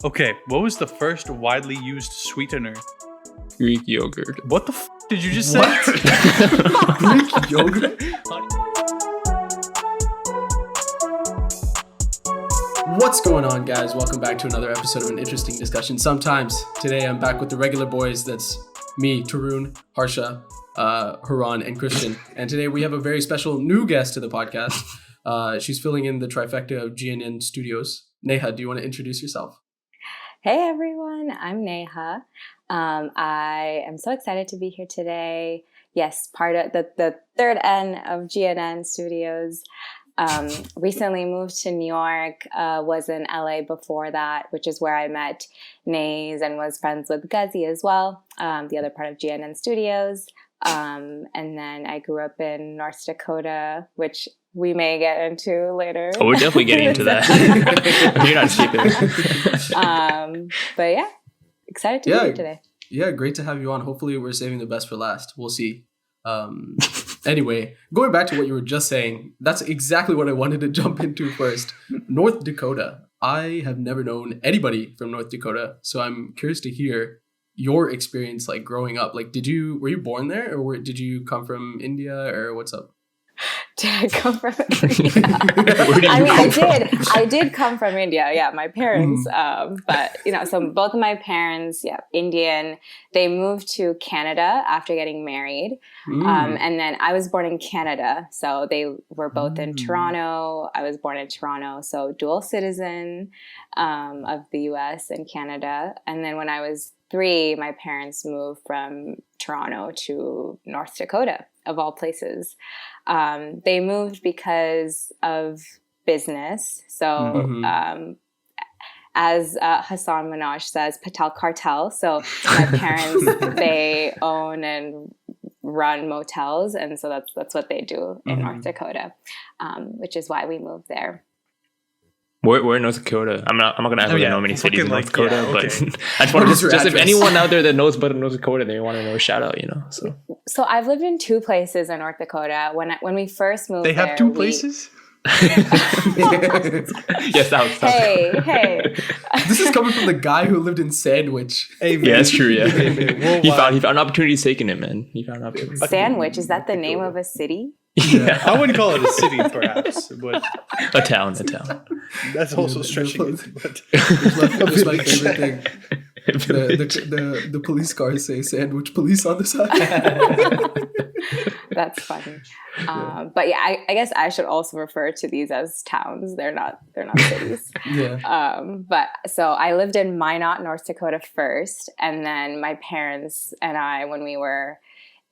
Okay, what was the first widely used sweetener? Greek yogurt. What the did you just say? Greek yogurt? What's going on, guys? Welcome back to another episode of An Interesting Discussion Sometimes. Today I'm back with the regular boys. That's me, Tarun, Harsha, Haran, and Christian. And today we have a very special new guest to the podcast. She's filling in the trifecta of GNN Studios. Neha, do you want to introduce yourself? Hey everyone, I'm Neha. I am so excited to be here today. Yes, part of the third N of GNN Studios. Recently moved to New York, was in LA before that, which is where I met Nays and was friends with Guzzy as well, the other part of GNN Studios. And then I grew up in North Dakota, which we may get into later. Oh, we're definitely getting into that. You're not skipping. But yeah, excited to be here today. Yeah, great to have you on. Hopefully we're saving the best for last. We'll see. Anyway, going back to what you were just saying, that's exactly what I wanted to jump into first. North Dakota. I have never known anybody from North Dakota, so I'm curious to hear your experience like growing up. Like, were you born there, or did you come from India, or what's up? Did I come from India? I did come from India. Yeah, my parents. But so both of my parents, Indian. They moved to Canada after getting married, and then I was born in Canada. So they were both in Toronto. I was born in Toronto, so dual citizen of the U.S. and Canada. And then when I was 3, my parents moved from Toronto to North Dakota, of all places. They moved because of business. So as Hassan Minaj says, Patel Cartel. So my parents, they own and run motels. And so that's what they do in North Dakota, which is why we moved there. We're in North Dakota. I'm not going to ask know many cities in North Dakota, but okay. I just want to just if anyone out there that knows about North Dakota, they want to know, shout out, So I've lived in 2 places in North Dakota. When we first moved, they have there, 2 places. Yes, south. Hey. This is coming from the guy who lived in Sandwich. Hey, man. Yeah, that's true. Yeah, he found an opportunity taking it, man. He found an opportunity. Sandwich, is that the name of a city? Yeah, I wouldn't call it a city, perhaps, but a town. That's also stretching it. But it's my favorite thing. The police cars say "Sandwich Police" on the side. That's funny. But yeah, I guess I should also refer to these as towns. They're not cities. Yeah. But so I lived in Minot, North Dakota first, and then my parents and I, when we were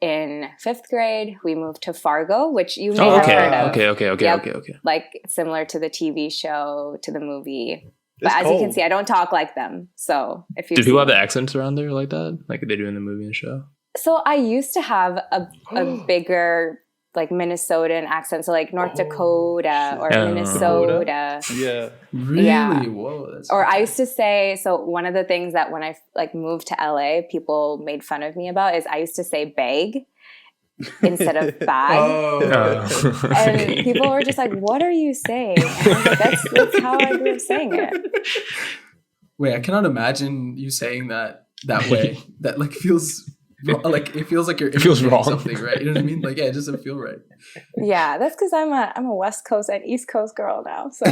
in 5th grade, we moved to Fargo, which you may have heard of. Okay. Like similar to the TV show, to the movie. It's but as cold. you can see, I don't talk like them. So if you do people have the accents around there like that, like they do in the movie and show? So I used to have a bigger like Minnesotan accent, so like North Dakota or Minnesota. Yeah. Really? Yeah. Whoa. That's Or I used to say, so one of the things that when I like moved to LA, people made fun of me about is I used to say bag instead of bag. And people were just like, what are you saying? And I was like, that's how I grew up saying it. Wait, I cannot imagine you saying that way. That like feels like it feels like you're feels wrong. Something, right? You know what I mean? Like, yeah, it doesn't feel right. Yeah, that's because I'm a West Coast and East Coast girl now, so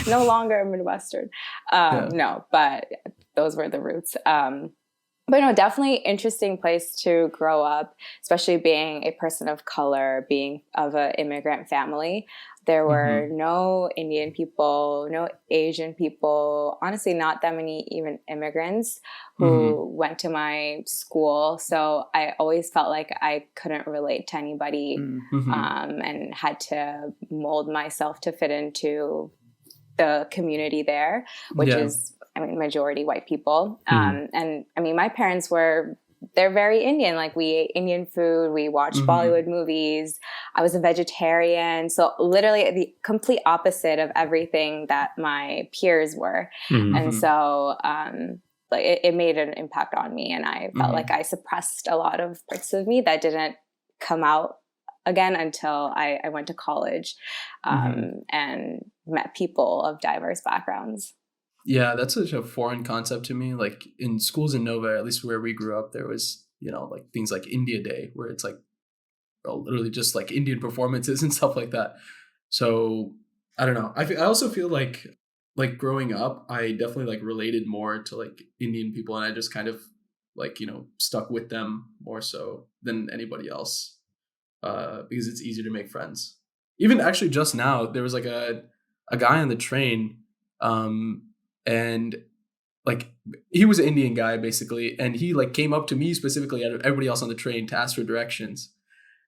no longer a Midwestern. No, but those were the roots. But no, definitely interesting place to grow up, especially being a person of color, being of an immigrant family. There were no Indian people, no Asian people, honestly, not that many even immigrants who went to my school. So I always felt like I couldn't relate to anybody and had to mold myself to fit into the community there, which is, majority white people. And I mean, my parents they're very Indian. Like we ate Indian food. We watched Bollywood movies. I was a vegetarian. So literally the complete opposite of everything that my peers were. And so like it made an impact on me. And I felt like I suppressed a lot of parts of me that didn't come out again until I went to college and met people of diverse backgrounds. Yeah, that's such a foreign concept to me. Like in schools in Nova, at least where we grew up, there was, like things like India Day, where it's like literally just like Indian performances and stuff like that. So I don't know. I also feel like growing up, I definitely like related more to like Indian people, and I just kind of like stuck with them more so than anybody else, because it's easier to make friends. Even actually, just now there was like a guy on the train, and like he was an Indian guy basically, and he like came up to me specifically out of everybody else on the train to ask for directions.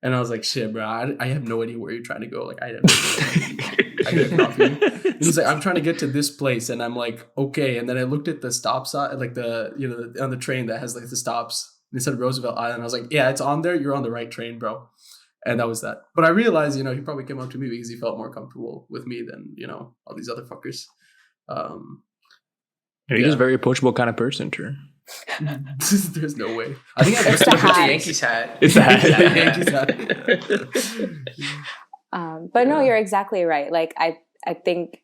And I was like, shit, bro, I have no idea where you're trying to go. Like, I have no idea. I get coffee. And he's like, I'm trying to get to this place. And I'm like, okay. And then I looked at the stop sign, like on the train that has like the stops. And it said Roosevelt Island. I was like, yeah, it's on there. You're on the right train, bro. And that was that. But I realized, he probably came up to me because he felt more comfortable with me than, all these other fuckers. You're just a very approachable kind of person, Tur. There's no way. I think It's the hat. Yankees hat. It's the hat. Yankees hat. But no, you're exactly right. Like I think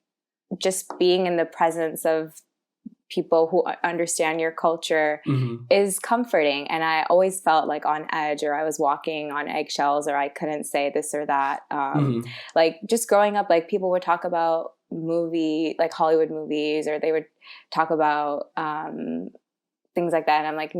just being in the presence of people who understand your culture is comforting. And I always felt like on edge, or I was walking on eggshells, or I couldn't say this or that. Like just growing up, like people would talk about like Hollywood movies, or they would talk about things like that. And I'm like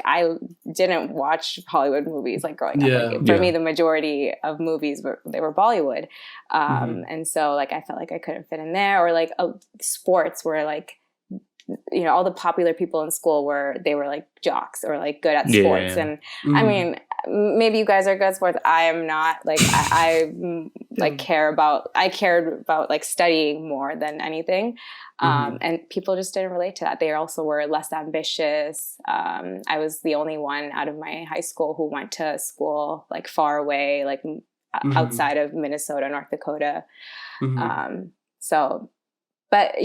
I didn't watch Hollywood movies like growing up. Like, for me, the majority of movies were Bollywood. And so like I felt like I couldn't fit in there, or like sports where like, all the popular people in school were like jocks or like good at sports. And I mean, maybe you guys are good at sports. I am not. Like I cared about like studying more than anything. And people just didn't relate to that. They also were less ambitious. I was the only one out of my high school who went to school like far away, like outside of Minnesota, North Dakota. But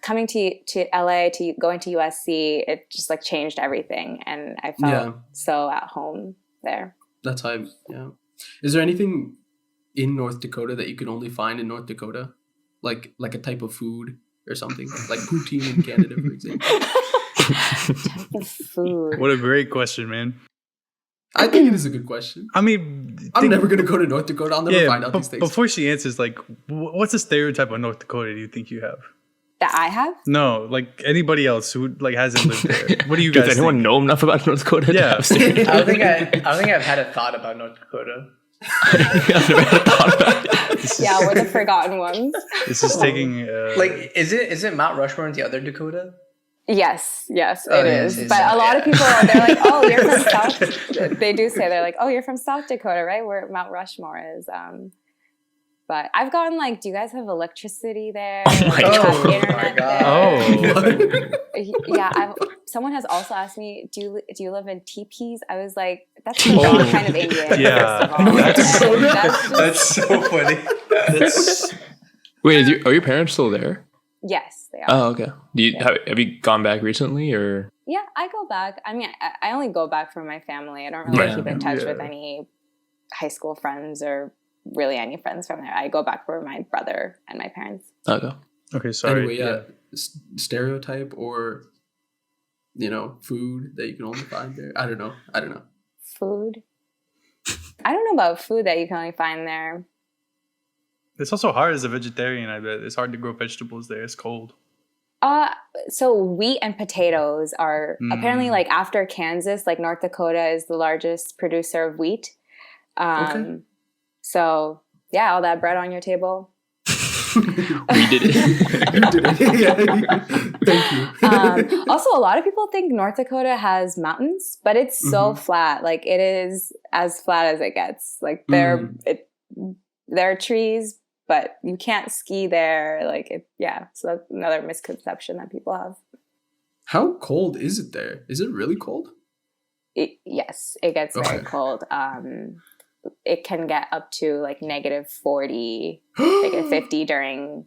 coming to LA, to going to USC, it just like changed everything, and I felt so at home there. That's how. Is there anything in North Dakota that you can only find in North Dakota, like a type of food or something, like poutine in Canada, for example? Type of food. What a great question, man. I think it is a good question. I mean, I'm never going to go to North Dakota. I'll never find out these things. Before she answers, like, what's a stereotype of North Dakota do you think you have? That I have? No, like anybody else who like hasn't lived there. What do you guys Does anyone know enough about North Dakota? Yeah. I don't think I've had a thought about North Dakota. I've never had a thought about it. Yeah, we're the forgotten ones. This is taking like, is it Mount Rushmore in the other Dakota? Yes, it is. But a lot of people, they're like, oh, you're from South. They do say, they're like, oh, you're from South Dakota, right? Where Mount Rushmore is. But I've gotten like, do you guys have electricity there? Oh my God. God. Yeah, someone has also asked me, do you live in teepees? I was like, that's the wrong kind of Indian. Yeah. That's so funny. Wait, are your parents still there? Yes, they are. Oh, okay. Have you gone back recently, or? Yeah, I go back. I mean, I only go back for my family. I don't really keep in touch with any high school friends or really any friends from there. I go back for my brother and my parents. Okay, Anyway, sorry. stereotype or food that you can only find there. I don't know. Food. I don't know about food that you can only find there. It's also hard as a vegetarian. I bet it's hard to grow vegetables there. It's cold. So wheat and potatoes are apparently like after Kansas, like North Dakota is the largest producer of wheat. Okay. So yeah, all that bread on your table. We did it. You did it. Thank you. Also, a lot of people think North Dakota has mountains, but it's so flat. Like it is as flat as it gets. Like there are trees, but you can't ski there. So that's another misconception that people have. How cold is it there? Is it really cold? Yes, it gets very cold. It can get up to like -40, -50 during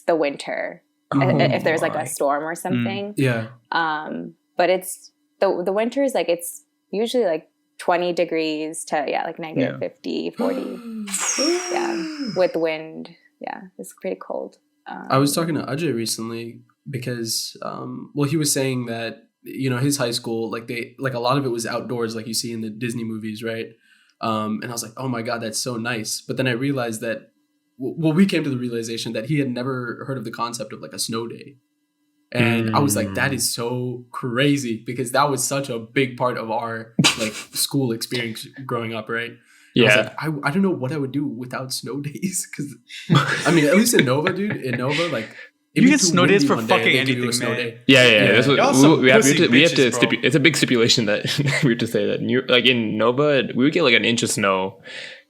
the winter if there's like a storm or something. Yeah. But it's the winters, like it's usually like 20 degrees to like -50, 40. Yeah, with wind. Yeah, it's pretty cold. I was talking to Ajay recently because well, he was saying that his high school, like a lot of it was outdoors, like you see in the Disney movies, right? And I was like, oh my god, that's so nice. But then I realized that we came to the realization that he had never heard of the concept of like a snow day. And I was like, that is so crazy, because that was such a big part of our like school experience growing up, right? Yeah. I was like, I don't know what I would do without snow days, because I mean, at least in Nova, dude, like you get snow days for fucking anything, man. Yeah. That's what, we have to bro. it's a big stipulation that we have to say that like in Nova, we would get like an inch of snow,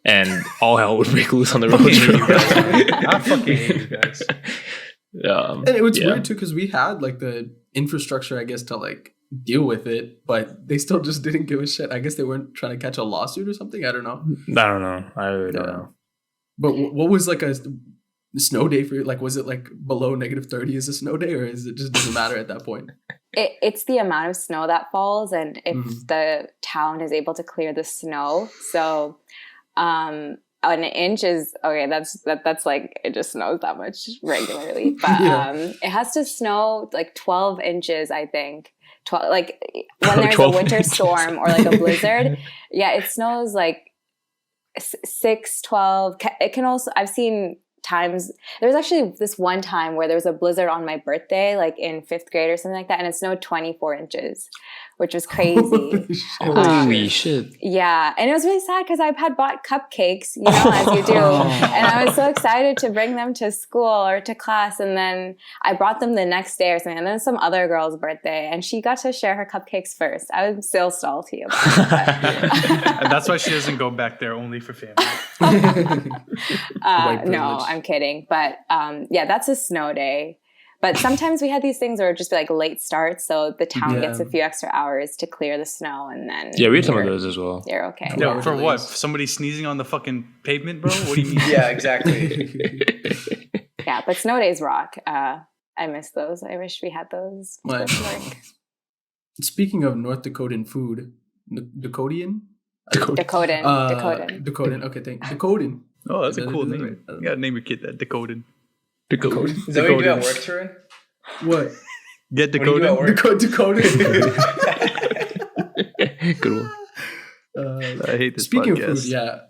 and all hell would break loose on the road. I fucking hate you guys. And it was weird too, because we had like the infrastructure, I guess, to like deal with it, but they still just didn't give a shit. I guess they weren't trying to catch a lawsuit or something. I don't know. I really don't know. But what was like a snow day for you? Like, was it like below -30 is a snow day, or is it just doesn't matter at that point? It's the amount of snow that falls, and if the town is able to clear the snow. So an inch is okay. That's like, it just snows that much regularly, but it has to snow like 12 inches, I think. 12, like when there's a winter storm or like a blizzard. Yeah, it snows like 6, 12. It can also, I've seen times, there was actually this one time where there was a blizzard on my birthday, like in 5th grade or something like that, and it snowed 24 inches, which was crazy. Holy shit. Yeah, and it was really sad because I had bought cupcakes, as you do, and I was so excited to bring them to school or to class, and then I brought them the next day or something, and then some other girl's birthday, and she got to share her cupcakes first. I was still salty about it. And that's why she doesn't go back there, only for family. No, I'm kidding. But that's a snow day. But sometimes we had these things where it'd just be like late starts, so the town gets a few extra hours to clear the snow, and then we had some of those as well. You're okay. No, for what? Somebody sneezing on the fucking pavement, bro? What do you mean? Yeah, exactly. Yeah, but snow days rock. I miss those. I wish we had those. Speaking of North Dakotan food, Dakotian? Dakotan. Okay, thank you. Dakotan. Oh, that's a cool name. You gotta name your kid that. Dakotan. Is that what you do at work, Tarun? What? Get Dakotan. Dakotan. Good one. I hate this Speaking podcast. of food,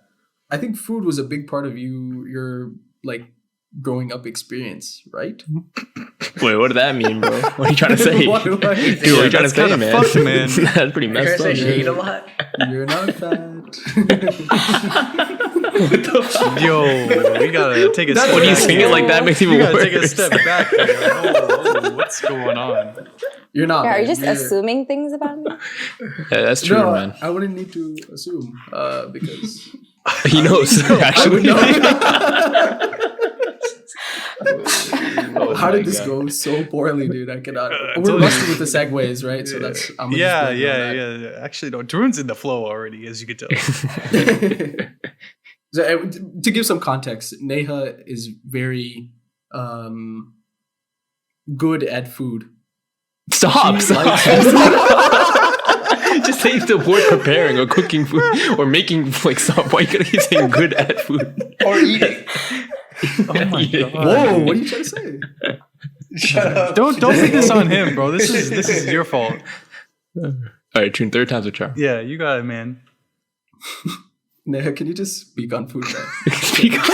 I think food was a big part of your like growing up experience, right? Wait, what did that mean, bro? What are you trying to say? Dude, what are you trying to say, man? Fucked, man. That's pretty messed up. You eat a lot? You're not fat. Yo, we gotta take a step back. When you sing it like that, makes it even worse. worse. We gotta take a step back. Oh, what's going on? You're not. Are you just assuming things about me? Yeah, that's true, man. I wouldn't need to assume because he knows. Actually, How did this go so poorly, dude? I cannot. We're rusty with the segues, right? So that's yeah. Actually, no. Tarun's in the flow already, as you could tell. So, to give some context, Neha is very good at food. Stop. Just say the word preparing or cooking food or making, like, stop. Why are you gonna keep saying good at food? Or eating. Oh my god! Whoa! What are you trying to say? Shut up. Don't put this on him, bro. This is your fault. All right, Tune. 3rd time's a charm. Yeah, you got it, man. Neha, can you just speak on food, man? Speak on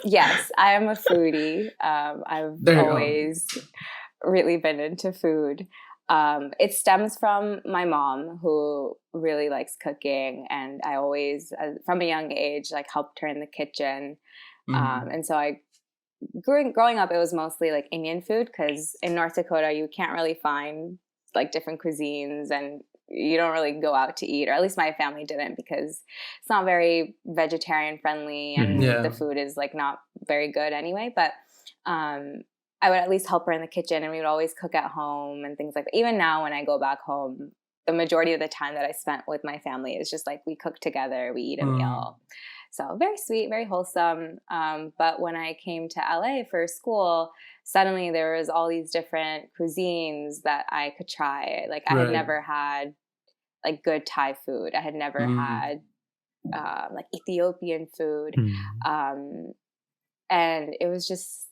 Yes, I am a foodie. I've always really been into food. It stems from my mom, who really likes cooking, and I always, from a young age, like helped her in the kitchen. And so growing up, it was mostly like Indian food, because in North Dakota you can't really find like different cuisines, and you don't really go out to eat, or at least my family didn't, because it's not very vegetarian friendly, and the food is like not very good anyway. But I would at least help her in the kitchen, and we would always cook at home and things like that. Even now when I go back home, the majority of the time that I spent with my family is just like we cook together, we eat a meal. So very sweet, very wholesome. But when I came to LA for school, suddenly there was all these different cuisines that I could try. Like I had never had like good Thai food. I had never had like Ethiopian food. and it was just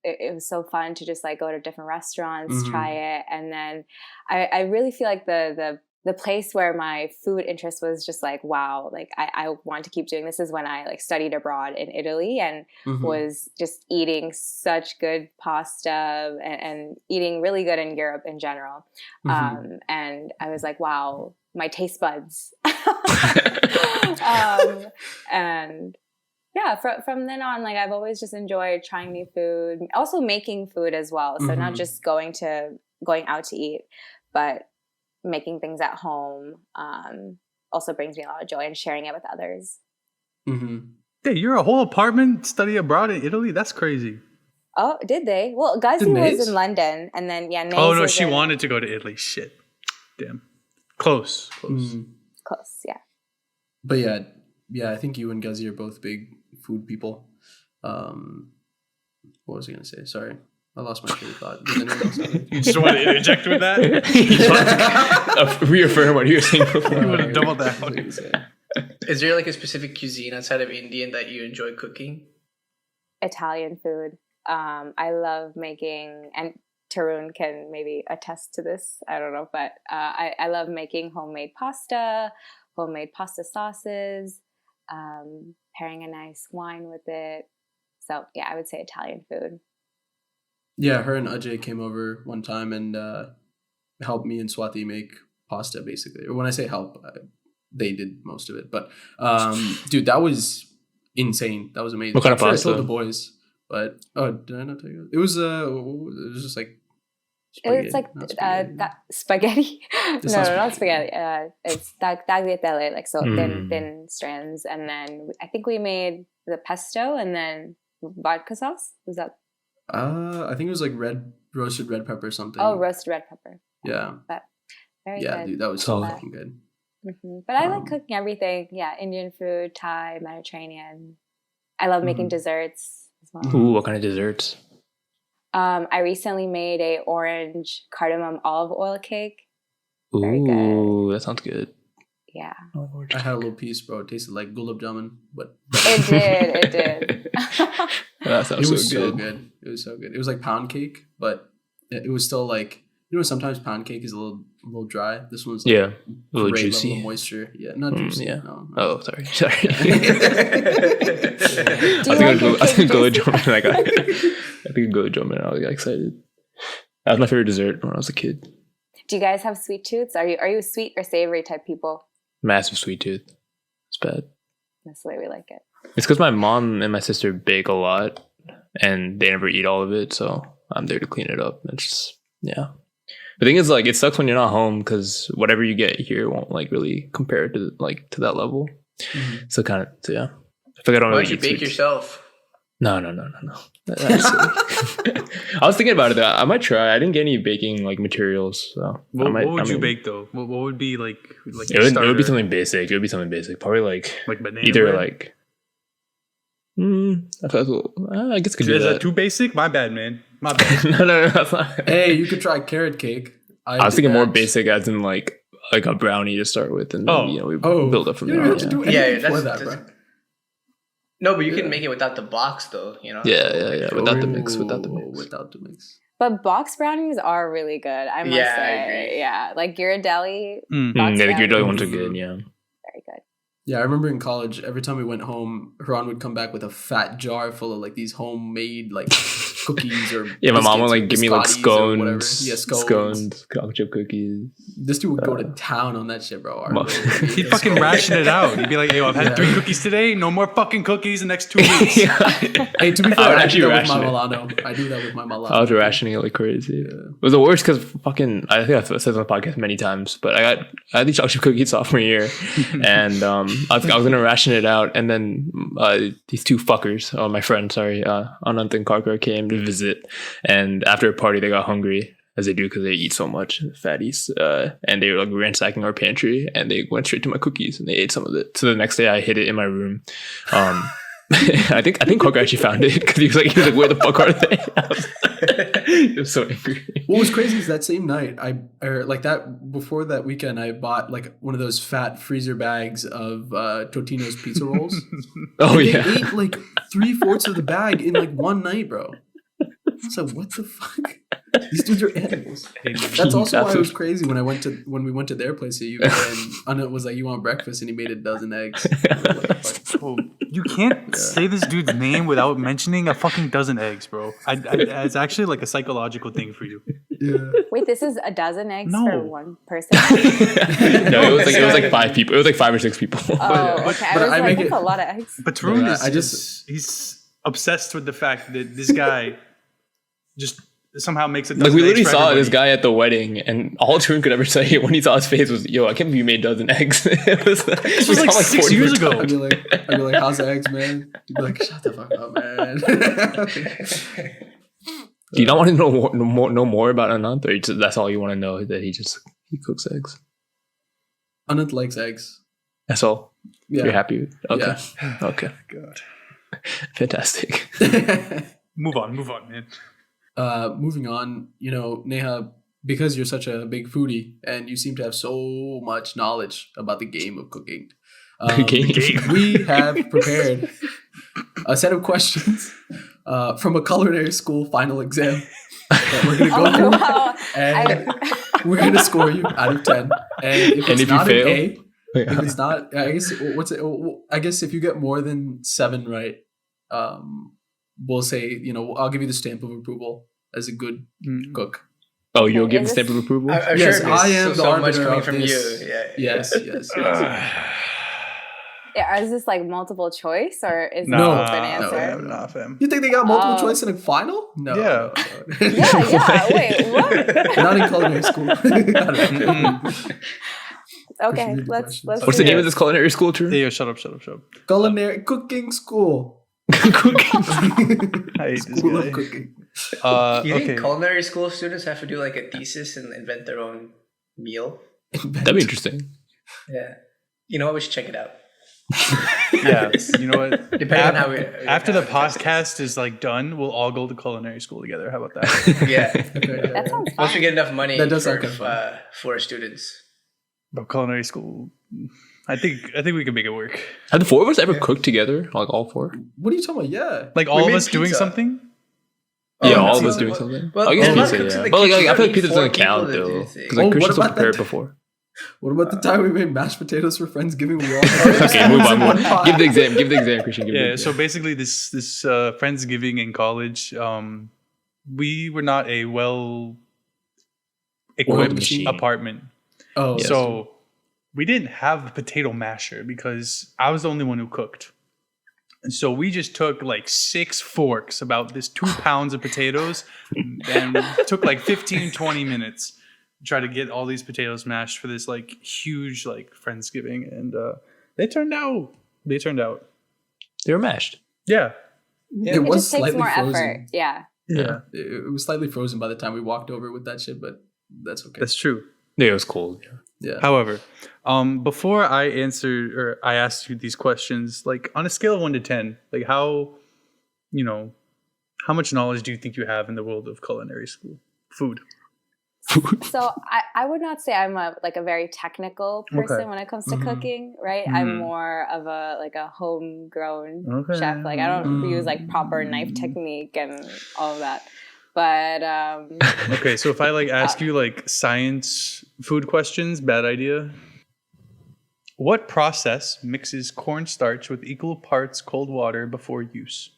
it was so fun to just like go to different restaurants, try it. And then I really feel like the place where my food interest was just like, wow, like I want to keep doing this is when I like studied abroad in Italy and was just eating such good pasta and eating really good in Europe in general. And I was like, wow, my taste buds. And yeah, from then on, like I've always just enjoyed trying new food, also making food as well. So not just going out to eat, but making things at home also brings me a lot of joy, and sharing it with others. Hey, you're a whole apartment study abroad in Italy? That's crazy. Oh, did they? Well, Gazi was in London, and then Nays oh no, she wanted to go to Italy. Shit, damn, close, yeah. But yeah, I think you and Gazi are both big food people. What was I gonna say? Sorry, I lost my train of thought. Did anyone else have it? You just want to interject with that? Reaffirm what you were saying before. You want to double down. Is there like a specific cuisine outside of Indian that you enjoy cooking? Italian food. I love making, and Tarun can maybe attest to this. I don't know, but I love making homemade pasta sauces, pairing a nice wine with it. So yeah, I would say Italian food. Yeah, her and Ajay came over one time and helped me and Swati make pasta, basically. Or when I say help, they did most of it. But dude, that was insane. That was amazing. What kind of pasta? I told the boys, but did I not tell you? It was just like spaghetti. It's like that spaghetti. No, not spaghetti. It's tagliatelle, like so thin strands, and then I think we made the pesto and then vodka sauce. Was that? I think it was like roasted red pepper or something. Oh, roasted red pepper. Yeah. But very good. Yeah, dude, that was so fucking good. But I like cooking everything. Yeah, Indian food, Thai, Mediterranean. I love making desserts as well. Ooh, what kind of desserts? I recently made a orange cardamom olive oil cake. Very Ooh, good. That sounds good. Yeah. I had a little piece, bro. It tasted like gulab jamun, but It did. That sounds so good. It was so good. It was like pound cake, but it was still like, sometimes pound cake is a little dry. This one's like a little great juicy. level of moisture. Yeah, not juicy. Yeah. No. Oh, sorry. Do I you think gulab juicy? jamun. I think gulab jamun. I got excited. That was my favorite dessert when I was a kid. Do you guys have sweet tooths? Are you sweet or savory type people? Massive sweet tooth. It's bad. That's the way we like it. It's because my mom and my sister bake a lot, and they never eat all of it, so I'm there to clean it up. It's just, yeah. The thing is, like, it sucks when you're not home because whatever you get here won't like really compare to that level. So yeah. I feel like I don't Why really don't you eat bake sweets. yourself? No. That's silly. I was thinking about it. I might try. I didn't get any baking like materials. So What would you bake though? What would be like? It would be something basic. It would be something basic. Probably like banana either bread? like. I guess could do Is that. that too basic? My bad, man. My bad. No, that's not. Hey, you could try carrot cake. I was thinking more basic, as in like a brownie to start with, and then, we build up from you there. don't have to do anything for that, bro. No, but you can make it without the box, though. You know. Yeah. Without the mix. But box brownies are really good. I must I say, agree. yeah, like Ghirardelli. Yeah, the Ghirardelli ones are good. Yeah. Very good. Yeah, I remember in college, every time we went home, Haran would come back with a fat jar full of like these homemade like cookies or My mom would biscuits or like give me like biscottis or whatever. scones. Yeah, Scones, chocolate chip cookies. This dude would go to town on that shit, bro. He'd fucking ration it out. He'd be like, "Yo, I've had 3 cookies today. No more fucking cookies the next 2 weeks." Hey, to be fair, I would I actually do that with my ration it. Milano. I do that with my Milano. I was rationing it like crazy. It was the worst because fucking, I think I've said this on the podcast many times, but I had these chocolate chip cookies sophomore year, and I was gonna ration it out, and then these 2 fuckers, my friend, Anant and Karkar, came to visit, and after a party they got hungry, as they do because they eat so much, fatties, and they were like ransacking our pantry, and they went straight to my cookies and they ate some of it. So the next day I hid it in my room. I think Corker actually found it because he was like, where the fuck are they? He was so angry. What was crazy is that same night, before that weekend, I bought like one of those fat freezer bags of Totino's pizza rolls. Oh They yeah. ate like 3/4 of the bag in like one night, bro. I was like, what the fuck? These dudes are animals. That's also why it was crazy when we went to their place at UVA and Anna was like, "You want breakfast?" and he made a dozen eggs. Bro, you can't say this dude's name without mentioning a fucking dozen eggs, bro. It's actually like a psychological thing for you. Yeah. Wait, this is a dozen eggs No. for one person? No, it was like 5 people. It was like 5 or 6 people. Oh, okay. But I I was make like, it- that's a lot of eggs. But Tarun Yeah, he's obsessed with the fact that this guy just somehow makes it. Like we literally saw this guy at the wedding, and all Tarun could ever say when he saw his face was, "Yo, I can't believe you made a dozen eggs." It was like, This was like 6 years ago. I'd be like, "How's the eggs, man?" You'd be like, "Shut the fuck up, man." Do you not want to know more about Anant, or that's all you want to know, that he cooks eggs? Anant likes eggs. That's all. Yeah. You're happy? Okay. Yeah. Okay. God. Fantastic. Move on, man. Moving on, Neha, because you're such a big foodie and you seem to have so much knowledge about the game of cooking, we have prepared a set of questions from a culinary school final exam that we're going to go through, wow. and we're going to score you out of 10. And if it's if you not fail? an A, if it's not, I guess if you get more than 7 right, we'll say, I'll give you the stamp of approval as a good cook. Oh, you'll give the Is stamp of approval? I'm Yes, sure I am the so much arbiter coming of from this. you. Yeah. Yes. Yeah, is this like multiple choice or is No. it open answer? Nah, fam. You think they got multiple Oh. choice in a final? No. Yeah. no. Yeah. Wait, what? Not in culinary school. Okay, Read the let's. questions. What's the hear name it. of this culinary school, Tarun? Hey, yo, shut up. Culinary cooking school. I hate this School guy. of cooking. You think Okay. culinary school students have to do like a thesis and invent their own meal? That'd be interesting. Yeah. You know what? We should check it out. Yeah, you know what? Depending on how we After the how we test podcast is like done, we'll all go to culinary school together. How about that? it. Yeah. That sounds Once we fun. get enough money That does for, sound kind of fun. for our students. But culinary school, I think we can make it work. Have the 4 of us ever cooked together? Like all 4? What are you talking about? Yeah. Like We all of made us doing pizza. something. Yeah, Oh, all of no, us see, doing well- something. well, I guess well, pizza, not cooked in yeah. the But like, kitchen, I feel you like pizza need 4 doesn't count people to do though, things. because like Oh, what Christian's so about prepared that? before. What about the time we made mashed potatoes for Friendsgiving? We all Okay, move on. Give the exam, Christian. Give the Yeah. exam. So basically, this Friendsgiving in college, we were not a well equipped machine. apartment. Oh, Yes. So we didn't have a potato masher because I was the only one who cooked. And so we just took like 6 forks, about this 2 pounds of potatoes, and took like 15, 20 minutes to try to get all these potatoes mashed for this like huge like Friendsgiving. And they turned out. They were mashed. Yeah. it It was just takes slightly more frozen. effort. Yeah. Yeah. It was slightly frozen by the time we walked over with that shit, but that's okay. That's true. Yeah, it was cold. Yeah. Yeah. However, before I answered or I asked you these questions, like on a scale of 1 to 10, like how much knowledge do you think you have in the world of culinary school food? So I would not say I'm a very technical person Okay. when it comes to Mhm. cooking, right? Mhm. I'm more of a homegrown Okay. chef. Like I don't use like proper knife Mm. technique and all of that. But Okay, so if I like ask you like science food questions, bad idea. What process mixes cornstarch with equal parts cold water before use?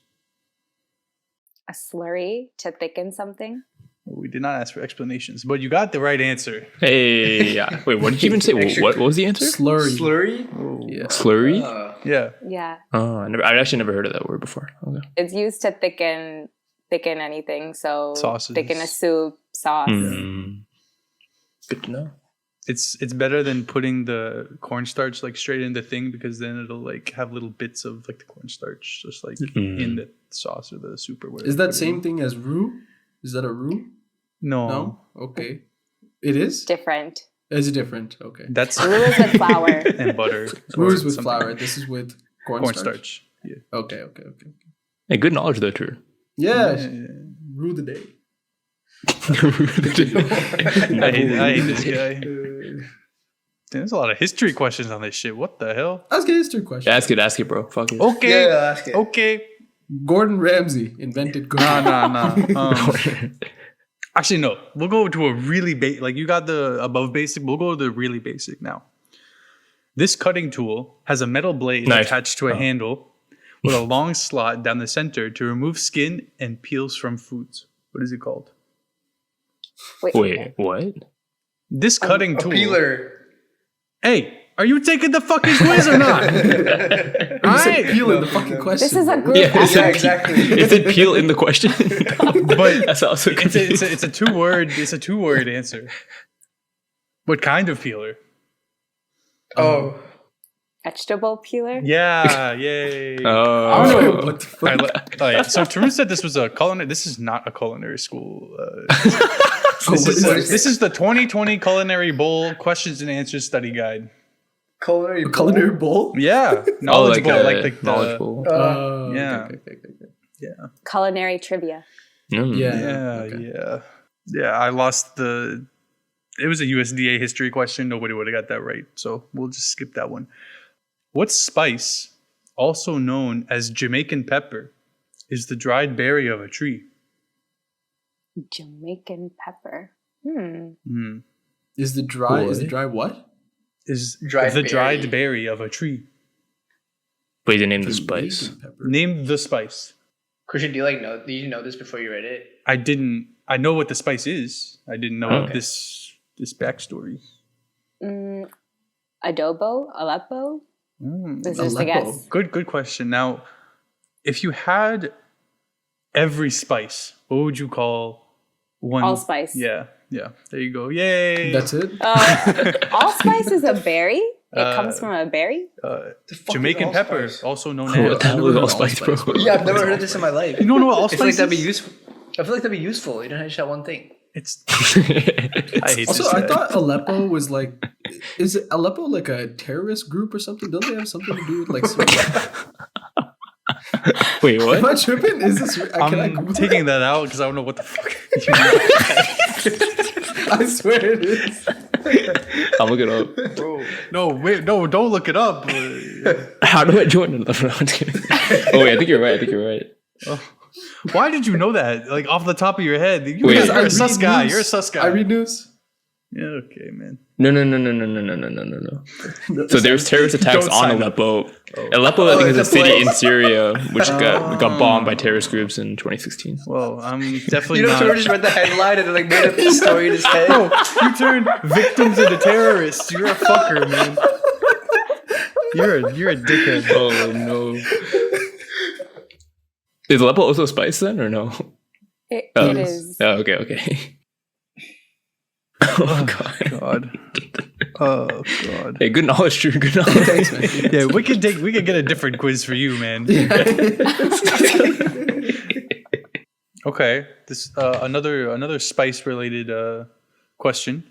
a slurry to thicken something. We did not ask for explanations, but you got the right answer. Hey, yeah. Wait, what did you even say? What was the answer? Slurry. Slurry? Yeah. Slurry? Yeah. Yeah, Oh, I actually never heard of that word before. Okay. it's used to thicken anything. So Sauces. thicken a soup, sauce. Mm. Good to know. It's better than putting the cornstarch like straight in the thing because then it'll like have little bits of like the cornstarch just like in the sauce or the soup or whatever. Is that same thing as roux? Is that a roux? No. No? Okay. It is? Different. Is it different? Okay. That's Roux is with flour. and butter. Roux or is with something. flour. This is with cornstarch. Cornstarch. Okay. Hey, good knowledge though, too. Yeah. Rule the day. I hate this guy. There's a lot of history questions on this shit. What the hell? Ask a history question. Ask it, bro. Fuck it. Okay. Yeah, ask it. Okay. Gordon Ramsay invented cooking. Nah. Actually, no. We'll go to a really basic. Like you got the above basic. We'll go to the really basic now. This cutting tool has a metal blade attached to a handle with a long slot down the center to remove skin and peels from foods. What is it called? Wait, what? This cutting tool. Peeler. Hey, are you taking the fucking quiz or not? You said peel in the fucking question. This is a group Yeah, effort. Yeah, exactly. Is it peel in the question? But That's also it's a two-word answer. What kind of peeler? Oh. Vegetable peeler. Yeah, yay. I don't know what the fuck. Yeah. So Tarun said this was a culinary. This is not a culinary school. This is the 2020 Culinary Bowl questions and answers study guide. Culinary A culinary bowl? Yeah, knowledge bowl, like the knowledge bowl. yeah. Okay. Yeah. Culinary trivia. Yeah. Yeah. I lost the. It was a USDA history question. Nobody would have got that right, so we'll just skip that one. What spice, also known as Jamaican pepper, is the dried berry of a tree? Jamaican pepper. Is the dry what? Is Dried the berry. dried berry of a tree? Wait, the name of the spice. Jamaican pepper. Name the spice. Christian, do you know this before you read it? I didn't. I know what the spice is. I didn't know Okay. this backstory. Adobo, Aleppo. This is a Aleppo. guess. Good question. Now, if you had every spice, what would you call one? Allspice. Yeah. There you go. Yay. That's it? Allspice is a berry. It comes from a berry. The fuck Jamaican is pepper, allspice? also known What as. the hell is allspice, bro? Yeah, I've never heard this in my life. You don't know what I allspice feel like that'd be is? useful. I feel like that'd be useful. You don't have to share one thing. It's. I hate Also, this I guy. thought Aleppo was like, is it Aleppo like a terrorist group or something? Don't they have something to do with like Syria? Wait, Am what? I tripping? Is this? Can I I'm Google taking that out because I don't know what the fuck. You mean. I swear it is. I'll look it up. No, wait, no, don't look it up. How do I join it? I'm just kidding. Oh wait, I think you're right. Why did you know that? Like off the top of your head? Wait. You're I a read sus guy. news. You're a sus guy. I read news. Yeah, okay, man. No. So there was terrorist attacks Don't on sign Aleppo. Aleppo, I think, is a it's a city place. in Syria which got bombed by terrorist groups in 2016. Well, I'm definitely You know, not. George just read the headline and then like made up the story in his head. Bro, you turned victims into terrorists. You're a fucker, man. You're a dickhead. Oh no. Is Aleppo also a spice then, or no? It Oh. is. Oh, okay. Oh god. Oh god. Hey, good knowledge, Drew. Good knowledge. Thanks, man. Yeah, we could get a different quiz for you, man. Okay, this another spice related question.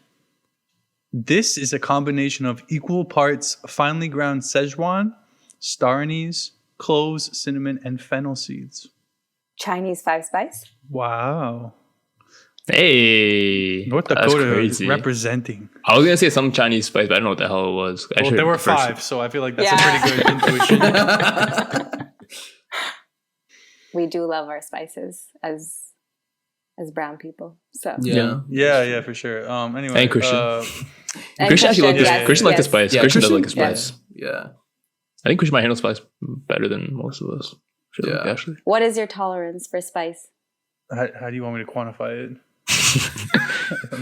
This is a combination of equal parts finely ground Szechuan, star anise, cloves, cinnamon, and fennel seeds. Chinese five spice. Wow, Hey, North that's Dakota crazy. representing. I was gonna say some Chinese spice, but I don't know what the hell it was. Well, there were 5, so I feel like that's Yeah. a pretty good intuition. We do love our spices as brown people. So Yeah. Yeah, for sure. Anyway, And Christian. And Christian actually liked this. yes, Christian liked the yes. spice. Yeah, Christian does Christian- like the spice. Yeah. I think Christian might handle spice better than most of us. Feel like, Yeah. actually. What is your tolerance for spice? how do you want me to quantify it?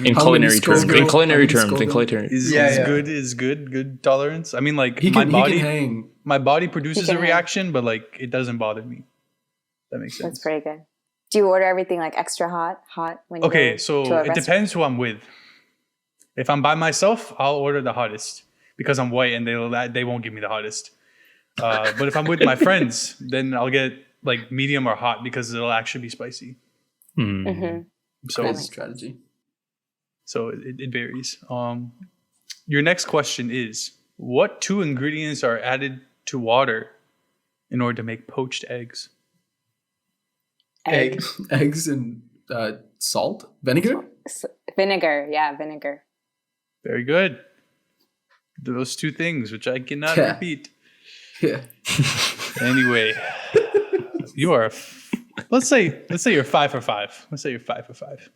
In How culinary many terms. Scoville? In culinary How many terms. In Scoville? culinary. Is good tolerance. I mean, like He my can body hang. my body produces He a can reaction, but like it doesn't bother me. That makes sense. That's pretty good. Do you order everything like extra hot when you Okay, go so to a it restaurant? depends who I'm with. If I'm by myself, I'll order the hottest because I'm white and they won't give me the hottest. But if I'm with my friends, then I'll get like medium or hot because it'll actually be spicy. Hmm. Mhm. So That's strategy. so it varies. Your next question is: what 2 ingredients are added to water in order to make poached eggs? Egg. Eggs and salt, vinegar. Vinegar. Yeah, vinegar. Very good. Those two things, which I cannot Yeah. repeat. Yeah. Anyway, you are. Let's say you're 5 for 5. Let's say you're 5 for 5.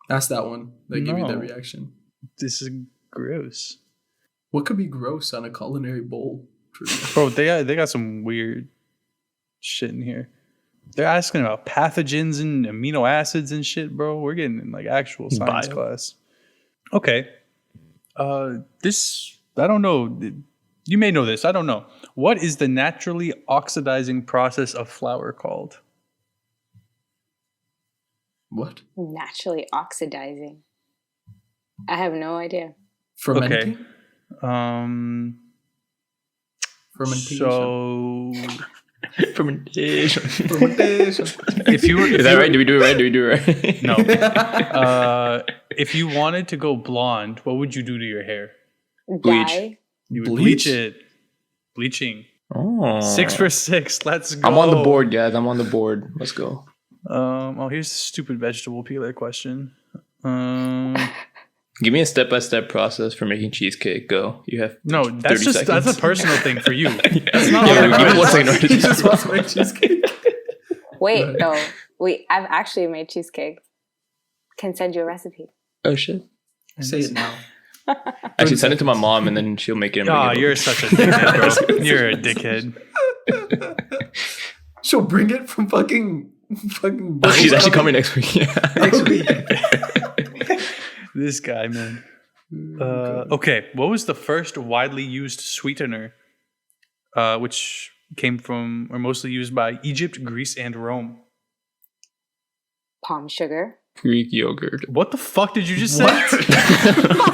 That's that one that gave you that No. reaction. This is gross, What could be gross on a culinary bowl? bro. They got some weird shit in here. They're asking about pathogens and amino acids and shit, bro. We're getting in like actual science Bio. class. Okay. This I don't know. You may know this. I don't know. What is the naturally oxidizing process of flour called? What? Naturally oxidizing. I have no idea. Fermenting? Okay. Fermentation. So Fermentation. Fermentation. if you were, Is that right? Do we do it right? No. If you wanted to go blonde, what would you do to your hair? Bleach. Dye. You would Bleach? bleach it. Bleaching. Oh. 6 for 6. Let's go. I'm on the board, guys. I'm on the board. Let's go. Here's a stupid vegetable peeler question. Give me a step-by-step process for making cheesecake. Go. You have No, 30 that's seconds. a personal thing for you. That's not Yeah, all give me 1 second. He just wants to make cheesecake. Wait, Right. no. Wait, I've actually made cheesecake. Can send you a recipe. Oh shit! Say it now. Actually, send it to my mom, and then she'll make it. And Oh, bring it you're over. such a dickhead, bro. You're a dickhead. She'll bring it from fucking. Oh, she's actually coming next week. Yeah. next week. This guy, man. Okay, what was the first widely used sweetener, which came from or mostly used by Egypt, Greece, and Rome? Palm sugar. Greek yogurt. What the fuck did you just say?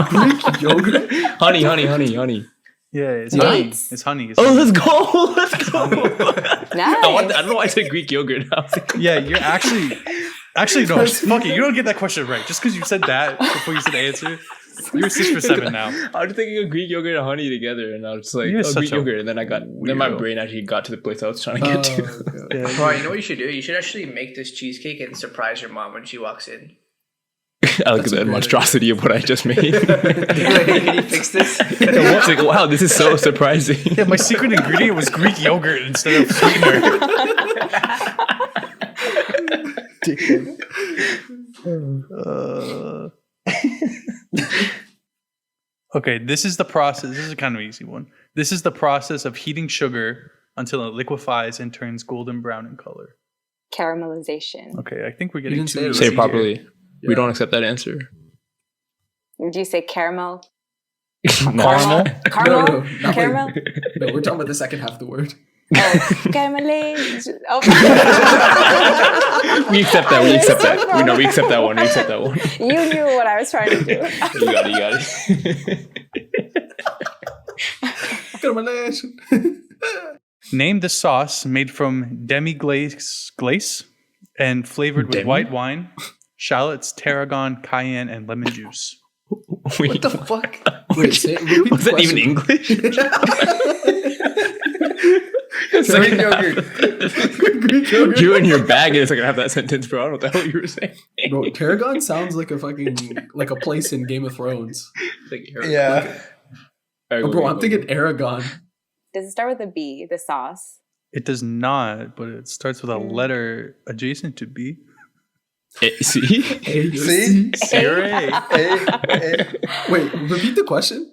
Greek yogurt? Honey. Yeah, it's Dates. honey. It's honey. It's Oh, honey. let's go. Let's go. Nice. I don't know why I said Greek yogurt. I was like, Yeah, you're actually no. Fuck it. You don't get that question right. Just because you said that before you said the answer, you're 6 for 7 now. I was thinking of Greek yogurt and honey together, and I was just like, You're oh, such Greek a yogurt, and then then my weirdo. brain actually got to the place I was trying to get to. Okay. Yeah, Bro, you know what you should do? You should actually make this cheesecake and surprise your mom when she walks in. I like That's a the great monstrosity of what I just made. Can you fix this? It's like, wow, this is so surprising. yeah, my secret ingredient was Greek yogurt instead of sweetener. Okay, this is the process. This is a kind of easy one. This is the process of heating sugar until it liquefies and turns golden brown in color. Caramelization. Okay, I think we're You getting didn't say too it Say easy it properly. here. We don't accept that answer. Would you say caramel? Caramel? Caramel? No, not Caramel? No, we're talking about the second half of the word. Oh, caramelization. Oh. We accept that. We accept that. We know. We accept that one. We accept that one. You knew what I was trying to do. You got it. You got it. Name the sauce made from demi-glace and flavored with Demi? white wine, shallots, tarragon, cayenne, and lemon juice. What the fuck? Wait, repeat Was the that even question. English? It's Greek like, yogurt. Greek yogurt. you and your bag is like, I have that sentence, bro. I don't know what the hell you were saying. Bro, tarragon sounds like a place in Game of Thrones. Yeah. Oh, bro, I'm thinking Aragon. Does it start with a B, the sauce? It does not, but it starts with a letter adjacent to B. See? See? Hooray. Wait, repeat the question.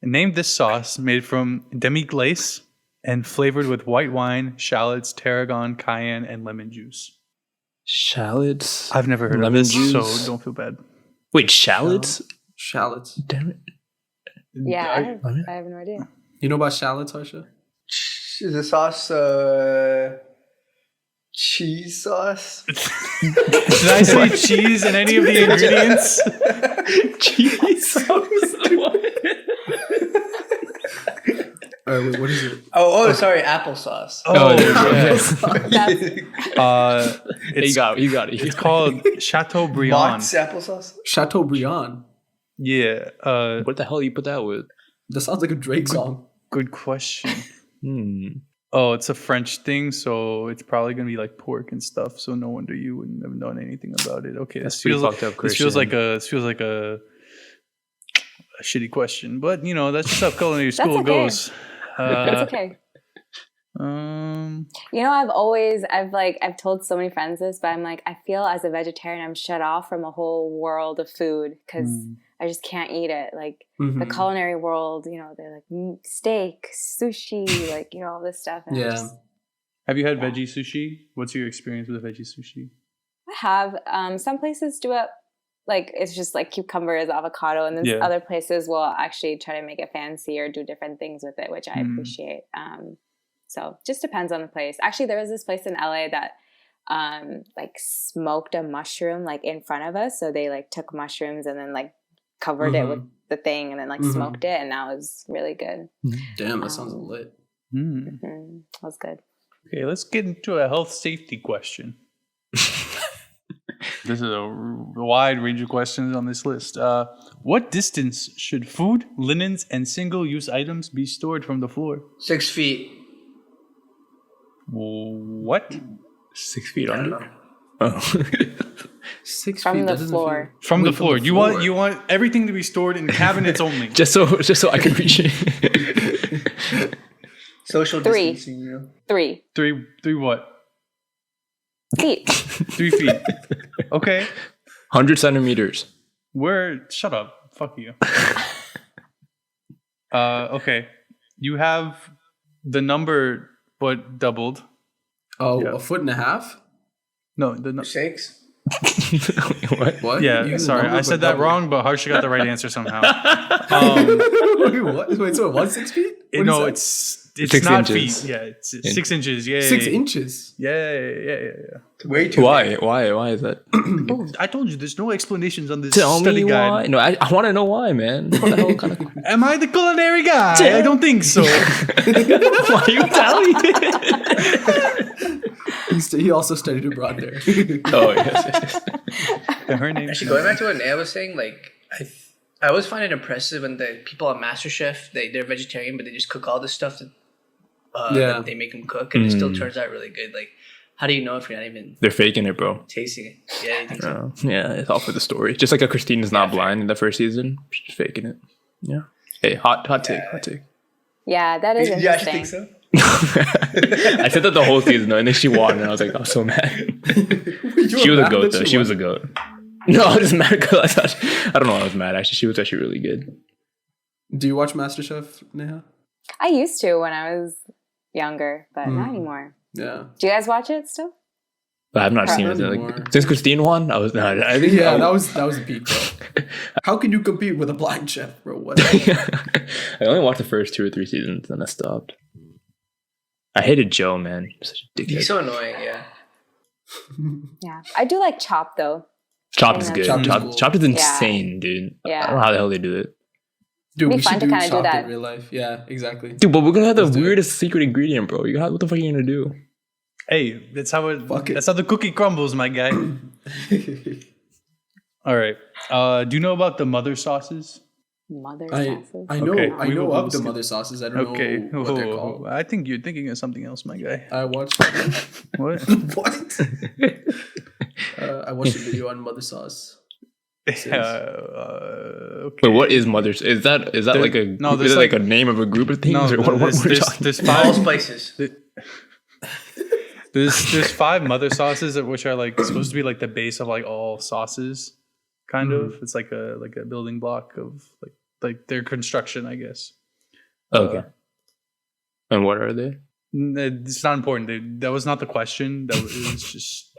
Name this sauce made from demi-glace and flavored with white wine, shallots, tarragon, cayenne, and lemon juice. Shallots. I've never heard of Lemon this, juice. so don't feel bad. Wait, shallots? Shallots. Damn it. Yeah, I have no idea. You know about shallots, Harsha? Is the sauce cheese sauce? Did I say cheese in any of the ingredients? Cheese sauce. Wait, what is it? Oh, sorry, applesauce. Oh, there you go. That's, It's, You got it. it's called Chateaubriand. Mott's applesauce? Chateaubriand. Yeah. What the hell you put that with? That sounds like a Drake song. Good question. Hmm. Oh, it's a French thing, so it's probably gonna be like pork and stuff. So no wonder you wouldn't have known anything about it. Okay, That's pretty fucked up, this feels Christian. like a shitty question, but you know that's just how culinary school okay. goes. It's okay. You know, I've told so many friends this, but I'm like, I feel as a vegetarian, I'm shut off from a whole world of food because I just can't eat it. Like the culinary world, you know, they're like steak, sushi, like, you know, all this stuff. And Yeah. Have you had veggie sushi? What's your experience with veggie sushi? I have. Some places do it like it's just like cucumbers, avocado, and then other places will actually try to make it fancy or do different things with it, which I appreciate. So just depends on the place. Actually, there was this place in LA that like smoked a mushroom like in front of us. So they like took mushrooms and then like covered it with the thing and then like smoked it, and that was really good. Damn, that sounds lit. That was good. Okay, let's get into a health safety question. This is a wide range of questions on this list. What distance should food, linens, and single-use items be stored from the floor? 6 feet. What? 6 feet I don't under? know. Oh. 6 From feet. the that doesn't floor. From the Wait, floor. You want everything to be stored in cabinets only. just so I can reach it. Social 3. distancing, you know. 3 Three what? feet. 3 feet. Okay. 100 centimeters. Shut up. Fuck you. Okay. You have the number but doubled. Oh, Yeah. a foot and a half? No, the 6. What? What? Yeah, You use the sorry. number, I but said that double. wrong, but Harsha got the right answer somehow. Wait, what? Wait, so it was 6 feet? What No, is it's 6 not inches. feet. Yeah, it's 6 inches. Yeah. that? 6 inches. Yeah. Way too Why? Why is that? I told you there's no explanations on this Tell study me guide. why. No, I want to know why, man. What the hell kind of... Am I the culinary guy? I don't think so. Why are you telling me? He also studied abroad there. Oh, yes. Her name. Actually, going back to what Naya was saying, like I always find it impressive when the people on MasterChef they're vegetarian, but they just cook all this stuff that they make them cook, and it still turns out really good. Like, how do you know if you're not even They're faking it, bro. tasting it? Yeah, you think so? Yeah, it's all for the story. Just like a Christina's not blind in the first season. She's just faking it. Yeah. Hey, hot take. Yeah, that is You actually interesting. think so? I said that the whole season though, and then she won, and I was like, I'm so mad. She was a goat though. She was a goat. No, I was just mad because I don't know why I was mad. Actually, she was actually really good. Do you watch MasterChef, Neha? I used to when I was younger, but not anymore. Yeah. Do you guys watch it still? But I've not seen it like, since Christine won. I think That was the peak, bro. How can you compete with a blind chef, bro? What? I only watched the first 2 or 3 seasons, and I stopped. I hated Joe, man. Such a dickhead. He's so annoying. Yeah. Yeah. I do like Chopped though. Chopped is good. Chopped is cool. Chopped is insane, dude. Yeah. I don't know how the hell they do it. Dude, It'd be we fun should to do kinda do Chopped that. in real life. Yeah, exactly. Dude, but we're gonna have the Let's do it. weirdest secret ingredient, bro. What the fuck are you gonna do? Hey, that's how Fuck it. that's how the cookie crumbles, my guy. All right. Do you know about the mother sauces? Mother I sauces. know Okay, I we know will of the skip- mother sauces. I don't Okay. know what they're called. I think you're thinking of something else, my guy. I watched What? what? I watched a video on mother sauce. Okay. But what is mother's? Is that There- like a no, is there's it like like- a name of a group of things? No, or what we're talking? there's All five. spices. There's 5 mother sauces, which are like supposed to be like the base of like all sauces, kind of. It's like a building block of like their construction, I guess. Okay. And what are they? It's not important. That was not the question. It was just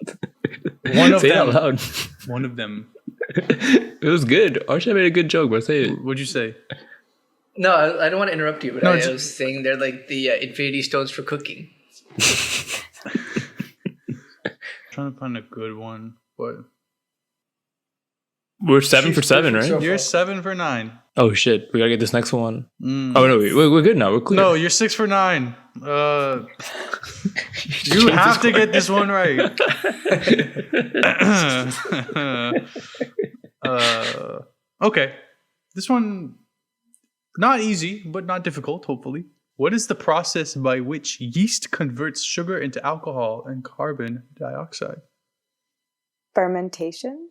one of Say it them. out loud. One of them. It was good. Archie made a good joke, but say it. What'd you say? No, I don't want to interrupt you, but No, I it's- was saying they're like the Infinity Stones for cooking. Trying to find a good one, but We're 7 for 7, right? So you're far. 7 for 9. Oh shit, we gotta get this next one. Mm. Oh no, we're good now. We're clear. No, you're 6 for 9. You have to get this one right. Okay, this one Not easy, but not difficult, hopefully. What is the process by which yeast converts sugar into alcohol and carbon dioxide? Fermentation?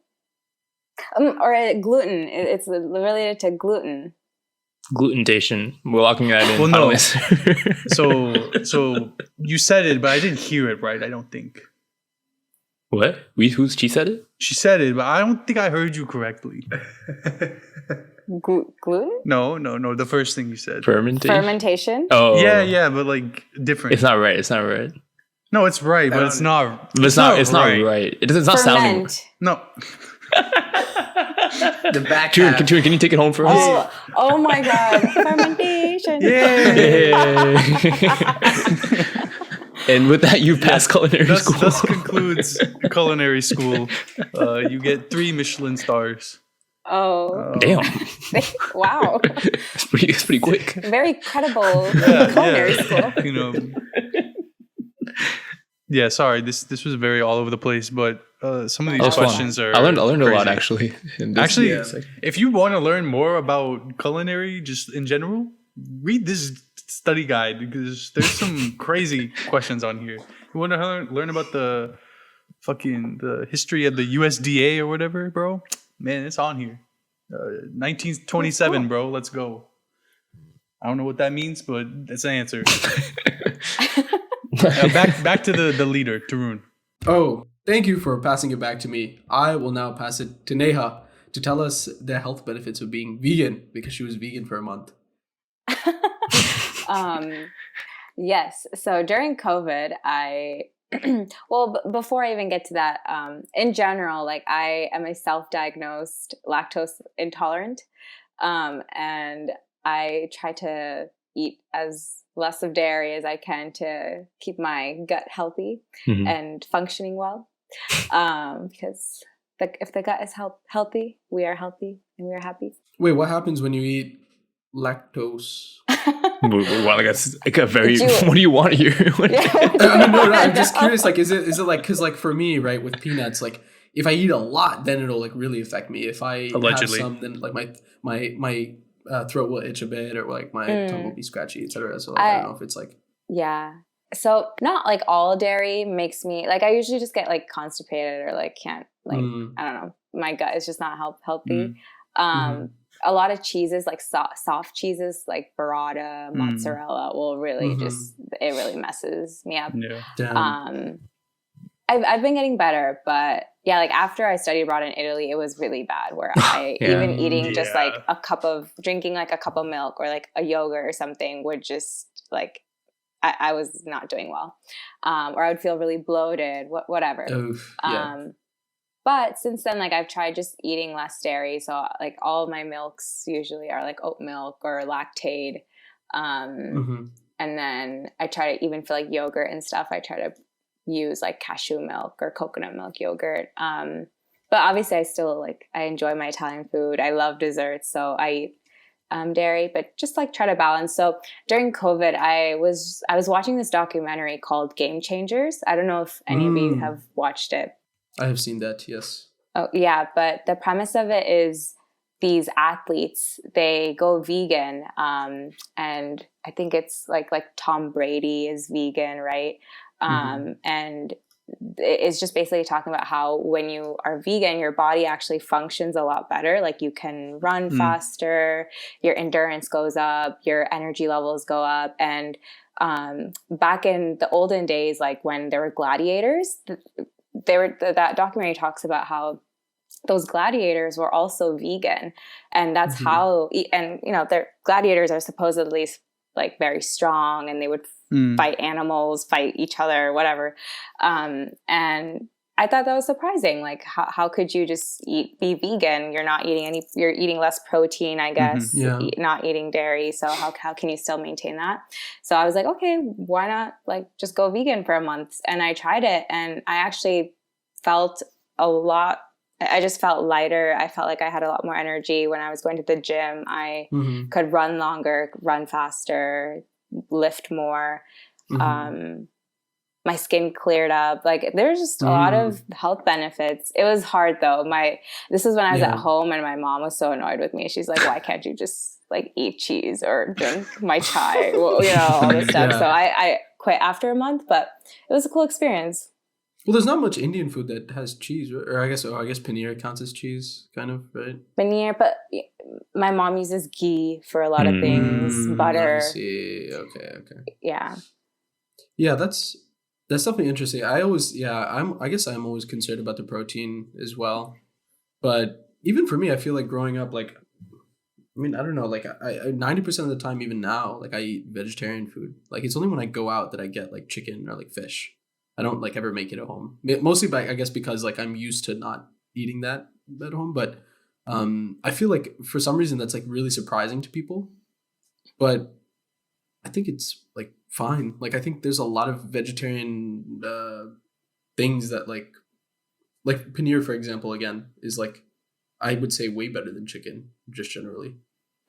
Or gluten. It's related to gluten. Glutentation. We're locking that in. Well, no. So Finally. you said it, but I didn't hear it right, I don't think. What? She said it? She said it, but I don't think I heard you correctly. Gluten? No. The first thing you said. Fermentation? Oh. Yeah, but like different. It's not right. No, it's right, but it's not. But it's not right. It's not sounding. No. The back June, half. can you take it home for us? Oh my God. Fermentation. Yay! And with that, you've passed culinary school. Thus concludes culinary school. You get 3 Michelin stars. Oh. Damn. Wow. It's pretty quick. Very credible culinary school. You know. Yeah, sorry. This was very all over the place, but some of these questions are. I learned a crazy. lot actually. If you want to learn more about culinary, just in general, read this study guide because there's some crazy questions on here. You want to learn about the history of the USDA or whatever, bro? Man, it's on here. 1927, bro. Let's go. I don't know what that means, but that's the answer. Back to the leader, Tarun. Oh, thank you for passing it back to me. I will now pass it to Neha to tell us the health benefits of being vegan because she was vegan for a month. Yes. So during COVID, before I even get to that, in general, like I am a self-diagnosed lactose intolerant, and I try to eat as less of dairy as I can to keep my gut healthy and functioning well. Because if the gut is healthy, we are healthy and we are happy. Wait, what happens when you eat lactose? Well, I guess like a very. What do you want here? No, I'm just curious. Like, is it like because like for me, right, with peanuts, like if I eat a lot, then it'll like really affect me. If I Allegedly. have some, then like my throat will itch a bit, or like my tongue will be scratchy, etc. So like, I don't know if it's like So not like all dairy makes me like I usually just get like constipated or like can't like I don't know, my gut is just not healthy. A lot of cheeses like soft cheeses like burrata, mozzarella will really it really messes me up. I've been getting better, but yeah, like after I studied abroad in Italy, it was really bad where I even eating just like drinking like a cup of milk or like a yogurt or something would just like I was not doing well, or I would feel really bloated, whatever. Oof, but since then, like I've tried just eating less dairy. So like all of my milks usually are like oat milk or Lactaid. And then I try to, even for like yogurt and stuff, I try to use like cashew milk or coconut milk yogurt. But obviously I enjoy my Italian food. I love desserts. So I eat dairy, but just like try to balance. So during COVID, I was watching this documentary called Game Changers. I don't know if any of you have watched it. I have seen that, yes. Oh, yeah. But the premise of it is these athletes, they go vegan. And I think it's like Tom Brady is vegan, right? And it's just basically talking about how when you are vegan, your body actually functions a lot better. Like you can run faster, your endurance goes up, your energy levels go up. And back in the olden days, like when there were gladiators, that documentary talks about how those gladiators were also vegan, and that's how. And you know, their gladiators are supposedly like very strong, and they would fight animals, fight each other, whatever. And I thought that was surprising. Like, how could you just be vegan? You're not eating you're eating less protein, I guess, not eating dairy. So how can you still maintain that? So I was like, okay, why not like just go vegan for a month? And I tried it, and I actually felt I just felt lighter. I felt like I had a lot more energy when I was going to the gym. I could run longer, run faster, lift more. my skin cleared up. Like there's just a lot of health benefits. It was hard though. This is when I was at home and my mom was so annoyed with me. She's like, why can't you just like eat cheese or drink my chai? Well, all this stuff. So I quit after a month, but it was a cool experience. Well, there's not much Indian food that has cheese, or I guess paneer counts as cheese, kind of, right? Paneer, but my mom uses ghee for a lot of things, butter. I see. Okay. Yeah. Yeah, that's definitely interesting. I guess I'm always concerned about the protein as well. But even for me, I feel like growing up, like, I mean, I don't know, like I 90% of the time, even now, like I eat vegetarian food. Like it's only when I go out that I get like chicken or like fish. I don't like ever make it at home. Mostly I guess because like I'm used to not eating that at home. But I feel like for some reason that's like really surprising to people. But I think it's like fine. Like I think there's a lot of vegetarian things that like paneer, for example, again, is like I would say way better than chicken, just generally.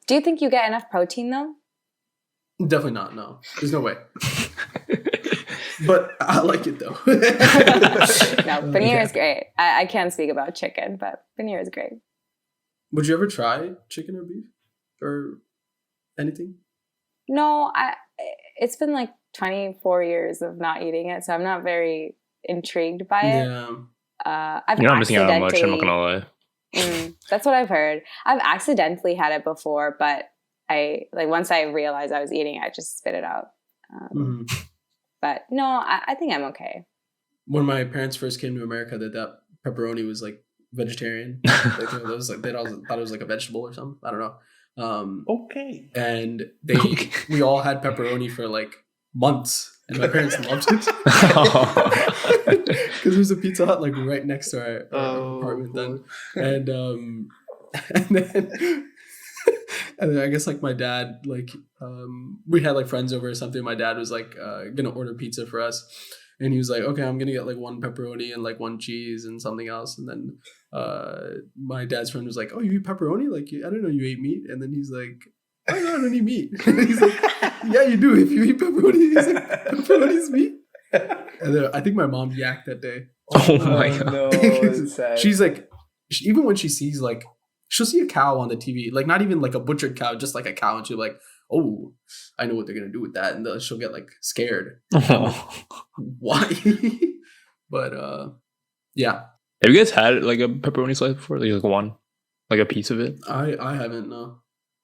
Do you think you get enough protein though? Definitely not. No, there's no way. But I like it though. No, paneer is great. I can't speak about chicken, but paneer is great. Would you ever try chicken or beef or anything? No, it's been like 24 years of not eating it, so I'm not very intrigued by it. Yeah. You're not missing out on much, I'm not gonna lie. That's what I've heard. I've accidentally had it before, but once I realized I was eating it, I just spit it out. But no, I think I'm okay. When my parents first came to America, that pepperoni was like vegetarian. Like it was like they all thought it was like a vegetable or something. I don't know. Okay. And we all had pepperoni for like months, and my parents loved it because there's a Pizza Hut like right next to our apartment then, and then. And then I guess like my dad, like we had like friends over or something. My dad was like gonna order pizza for us, and he was like, "Okay, I'm gonna get like one pepperoni and like one cheese and something else." And then my dad's friend was like, "Oh, you eat pepperoni? Like I didn't know you ate meat." And then he's like, "Oh no, I don't eat meat." And he's like, "Yeah, you do. If you eat pepperoni." He's like, "Pepperoni's meat." And then I think my mom yacked that day. Oh my god! No, she's like, even when she sees like. She'll see a cow on the TV, like not even like a butchered cow, just like a cow, and she'll be like, "Oh, I know what they're gonna do with that," and she'll get like scared. Why? But yeah. Have you guys had like a pepperoni slice before? Like one, like a piece of it? I haven't. No.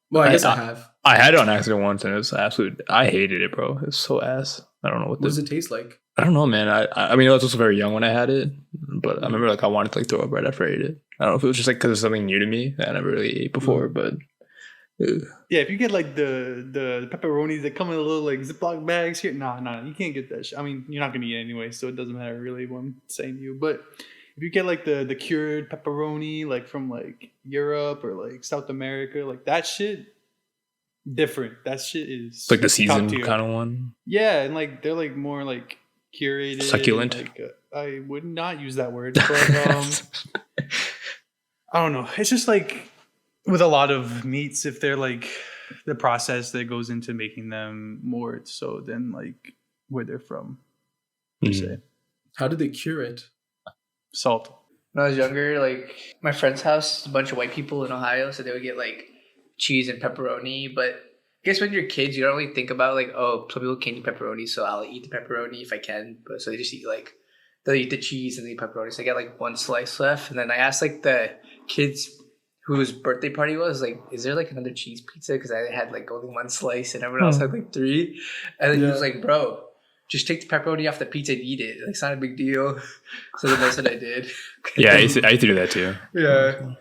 Well, I guess I have. I had it on accident once, and it was absolute. I hated it, bro. It's so ass. I don't know what does it taste like. I don't know, man. I mean, I was also very young when I had it, but I remember like I wanted to like throw up right after I ate it. I don't know if it was just like because it's something new to me that I never really ate before, but yeah, if you get like the pepperonis that come in a little like Ziploc bags here, nah, you can't get that shit. I mean, you're not gonna eat it anyway, so it doesn't matter really what I'm saying to you. But if you get like the cured pepperoni like from like Europe or like South America, like that shit different. That shit is it's like the seasoned kind of one. Yeah, and like they're like more like curated, succulent. Like, I would not use that word, but I don't know. It's just like with a lot of meats, if they're like the process that goes into making them more so than like where they're from. Per se. How did they cure it? Salt. When I was younger, like my friend's house, a bunch of white people in Ohio, so they would get like cheese and pepperoni. But I guess when you're kids, you don't really think about like, oh, some people can't eat pepperoni, so I'll eat the pepperoni if I can. But so they just eat like they'll eat the cheese and the pepperoni. So I get like one slice left, and then I asked like the kids whose birthday party was like, is there like another cheese pizza? Because I had like only one slice and everyone else had like 3. And then he was like, bro, just take the pepperoni off the pizza and eat it. Like, it's not a big deal. So then that's what I did. Yeah, I used to do that too. Yeah.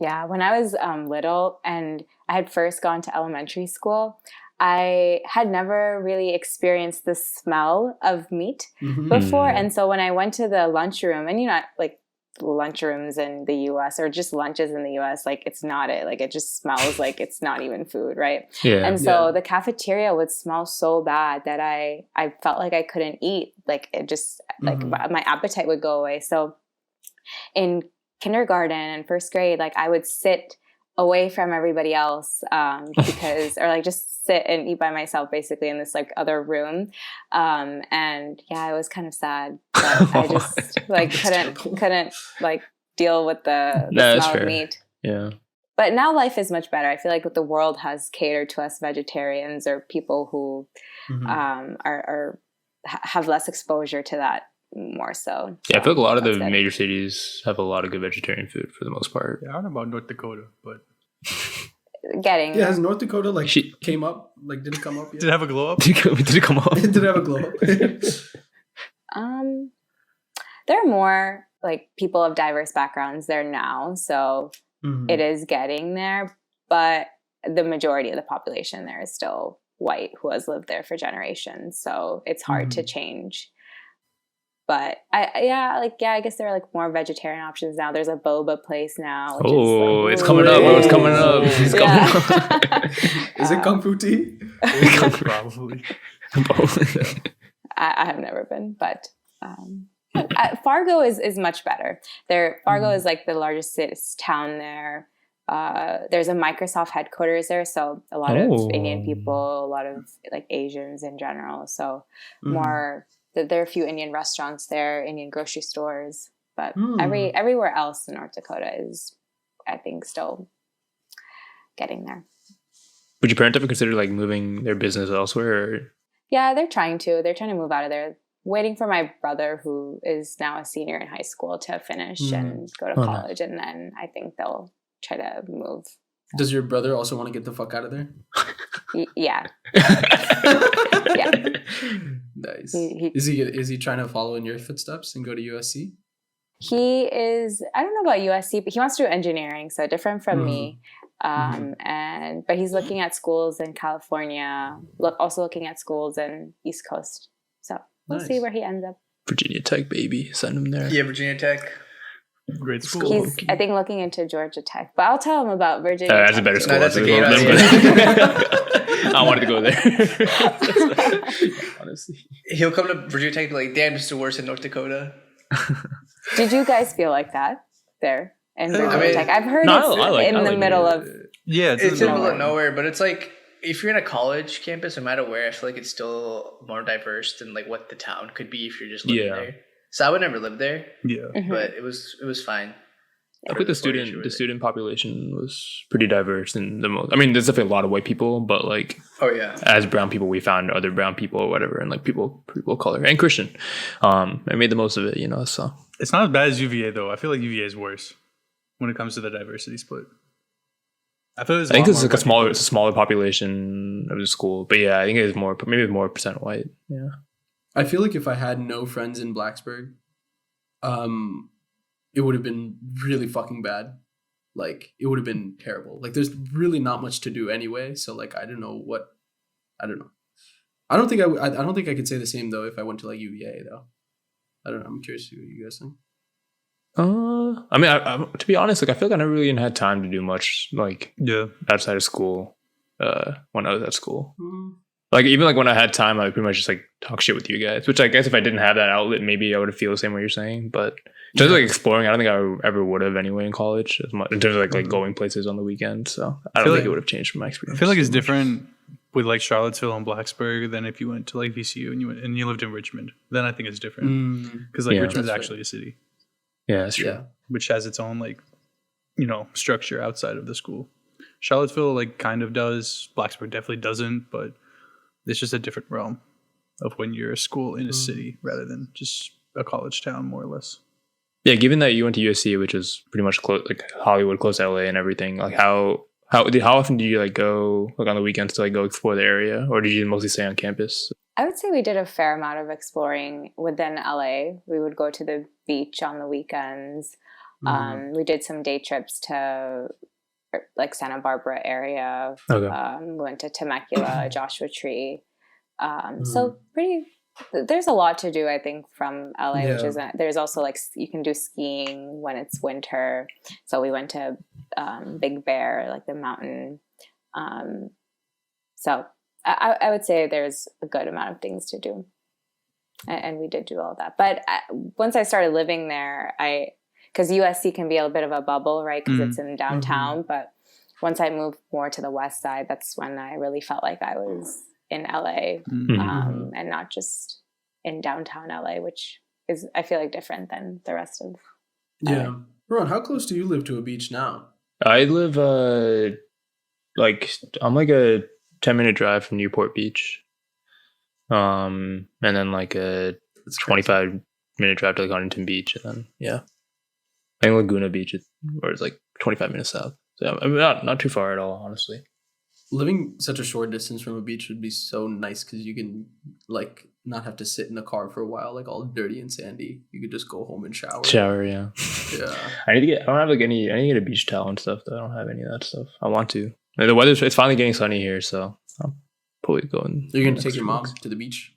Yeah, when I was little and I had first gone to elementary school, I had never really experienced the smell of meat before. And so when I went to the lunchroom, and you know, like lunchrooms in the US or just lunches in the US, like it's not it. Like it just smells like it's not even food, right? Yeah. And so the cafeteria would smell so bad that I felt like I couldn't eat. Like it just, like my appetite would go away. So in kindergarten and first grade, like I would sit away from everybody else because or like just sit and eat by myself basically in this like other room and yeah, it was kind of sad, but I just like couldn't like deal with the smell of meat. Yeah, but now life is much better. I feel like the world has catered to us vegetarians or people who have less exposure to that more so. Yeah, I feel like a lot of the major cities have a lot of good vegetarian food for the most part. Yeah, I don't know about North Dakota, but yeah, has North Dakota like came up? Like, did it come up yet? Did it have a glow up? Did it come up? Did it have a glow up? There are more like people of diverse backgrounds there now, so it is getting there. But the majority of the population there is still white, who has lived there for generations. So it's hard to change. But I guess there are like more vegetarian options now. There's a boba place now. Which it's coming up. It's coming up. It's coming up. Is it Kung Fu tea? Probably. I have never been, but Fargo is much better. Fargo is like the largest town there. There's a Microsoft headquarters there, so a lot of Indian people, a lot of like Asians in general. So more. There are a few Indian restaurants there, Indian grocery stores, but everywhere else in North Dakota is, I think, still getting there. Would your parents ever consider like moving their business elsewhere? Or? Yeah, they're trying to. They're trying to move out of there. Waiting for my brother, who is now a senior in high school, to finish and go to college, and then I think they'll try to move. Does your brother also want to get the fuck out of there? Yeah. Yeah. Nice. Is he trying to follow in your footsteps and go to USC? He is. I don't know about USC, but he wants to do engineering, so different from me. But he's looking at schools in California. Also looking at schools in East Coast. So we'll see where he ends up. Virginia Tech, baby, send him there. Yeah, Virginia Tech. Great school. He's, I think, looking into Georgia Tech, but I'll tell him about Virginia. That's a better school. No, that's a great I wanted to go there. Honestly, he'll come to Virginia Tech and be like, "Damn, this is worse than North Dakota." Did you guys feel like that there in Virginia Tech? I've heard it's in the middle of. Yeah, it's in the middle of nowhere, but it's like if you're in a college campus, no matter where, I feel like it's still more diverse than like what the town could be if you're just living there. So I would never live there. Yeah, but it was fine. I think the student population was pretty diverse and the most. I mean, there's definitely a lot of white people, but like, as brown people, we found other brown people or whatever, and like people of color and Christian. I made the most of it, So it's not as bad as UVA though. I feel like UVA is worse when it comes to the diversity split. I think it's like a smaller population of the school, but yeah, I think it's more percent white. Yeah, I feel like if I had no friends in Blacksburg, it would have been really fucking bad. Like, it would have been terrible. Like, there's really not much to do anyway. So, like, I don't know. I don't think I could say the same though if I went to like UVA though. I don't know. I'm curious to see what you guys think. I mean, I to be honest, like, I feel like I never really even had time to do much like outside of school. When I was at school. Like, even like when I had time, I would pretty much just like talk shit with you guys, which I guess if I didn't have that outlet, maybe I would feel the same way you're saying. But in terms of like exploring, I don't think I ever would have anyway in college as much in terms of like going places on the weekend. So I don't think it would have changed from my experience. I feel like it's different with like Charlottesville and Blacksburg than if you went to like VCU and you lived in Richmond. Then I think it's different because like Richmond is actually a city. Yeah, that's true. Which has its own like, structure outside of the school. Charlottesville like kind of does. Blacksburg definitely doesn't, but it's just a different realm of when you're a school in a city rather than just a college town, more or less. Yeah, given that you went to USC, which is pretty much close, like Hollywood, close to LA and everything, like how often do you like go like on the weekends to like go explore the area, or did you mostly stay on campus? I would say we did a fair amount of exploring within LA. We would go to the beach on the weekends. We did some day trips to like Santa Barbara area. We went to Temecula, Joshua Tree. So there's a lot to do, I think, from LA, which is there's also like you can do skiing when it's winter. So we went to Big Bear, like the mountain. So I would say there's a good amount of things to do, and we did do all of that. But once I started living there, because USC can be a bit of a bubble, right? Because it's in downtown. But once I moved more to the west side, that's when I really felt like I was in LA, and not just in downtown LA, which is, I feel like, different than the rest of Yeah. Ron, how close do you live to a beach now? I live I'm like a 10-minute drive from Newport Beach. And then like a 25-minute drive to like Huntington Beach, and then I think Laguna Beach is like 25 minutes south. So I mean, not too far at all, honestly. Living such a short distance from a beach would be so nice because you can like not have to sit in the car for a while, like all dirty and sandy. You could just go home and shower. Yeah. Yeah. I don't have like any. I need to get a beach towel and stuff. Though I don't have any of that stuff. I want to. And the it's finally getting sunny here, so I'll probably go. You're gonna take your mom to the beach?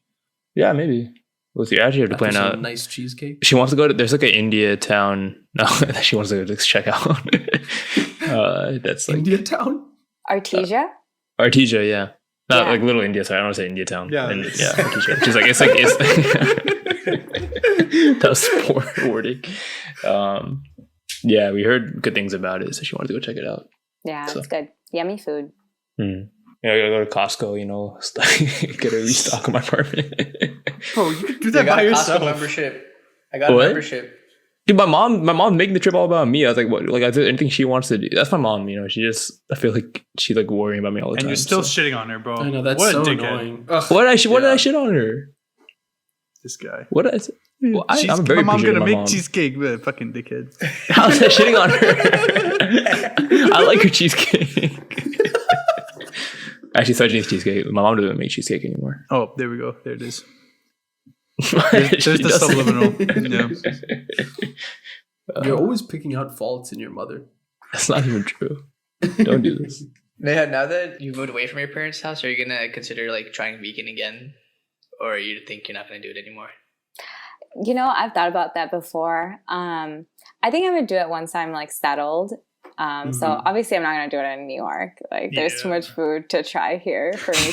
Yeah, maybe. Well, you actually have to plan out a nice cheesecake. She wants to go to. There's like an India town. No, that she wants to go to check out. That's like India town. Artesia. Artesia, yeah. Not like Little India. Sorry, I don't want to say India town. Yeah, Artesia. She's like it's that was poor wording. Yeah, we heard good things about it, so she wanted to go check it out. Yeah, it's good. Yummy food. Yeah, I gotta go to Costco, get a restock of my apartment. Bro, you can do that by yourself. I got a membership. Dude, my mom's making the trip all about me. I was like, what? Like, I did anything she wants to do. That's my mom, she just, I feel like she's like worrying about me all the time. And you're still shitting on her, bro. I know, that's what so a dickhead. annoying. What did I shit on her? This guy. What did I say? Well, I'm very my mom's gonna make mom. cheesecake, but fucking dickhead. How's that shitting on her? I like her cheesecake. Actually, Sajini's cheesecake. My mom doesn't make cheesecake anymore. Oh, there we go. There it is. There's the subliminal. Yeah. You're always picking out faults in your mother. That's not even true. Don't do this. Now that you moved away from your parents' house, are you gonna consider like trying vegan again, or you think you're not gonna do it anymore? I've thought about that before. I think I'm gonna do it once I'm like settled. So obviously I'm not gonna do it in New York. Like there's too much food to try here for me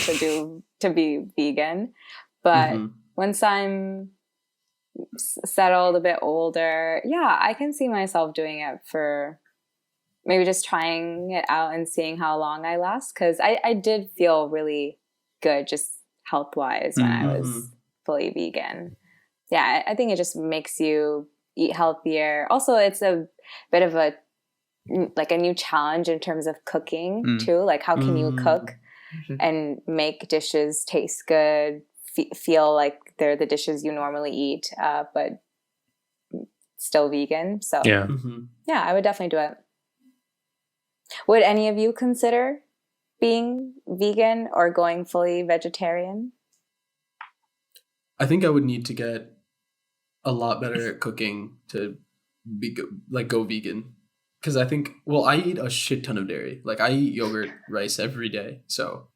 to be vegan. But once I'm settled, a bit older, I can see myself doing it for maybe just trying it out and seeing how long I last. Because I did feel really good just health-wise when I was fully vegan. Yeah, I think it just makes you eat healthier. Also, it's a bit of a new challenge in terms of cooking too. Like how can you cook and make dishes taste good, feel like they're the dishes you normally eat, but still vegan. So yeah, I would definitely do it. Would any of you consider being vegan or going fully vegetarian? I think I would need to get a lot better at cooking to go vegan. Because I think, I eat a shit ton of dairy. Like I eat yogurt, rice every day. So,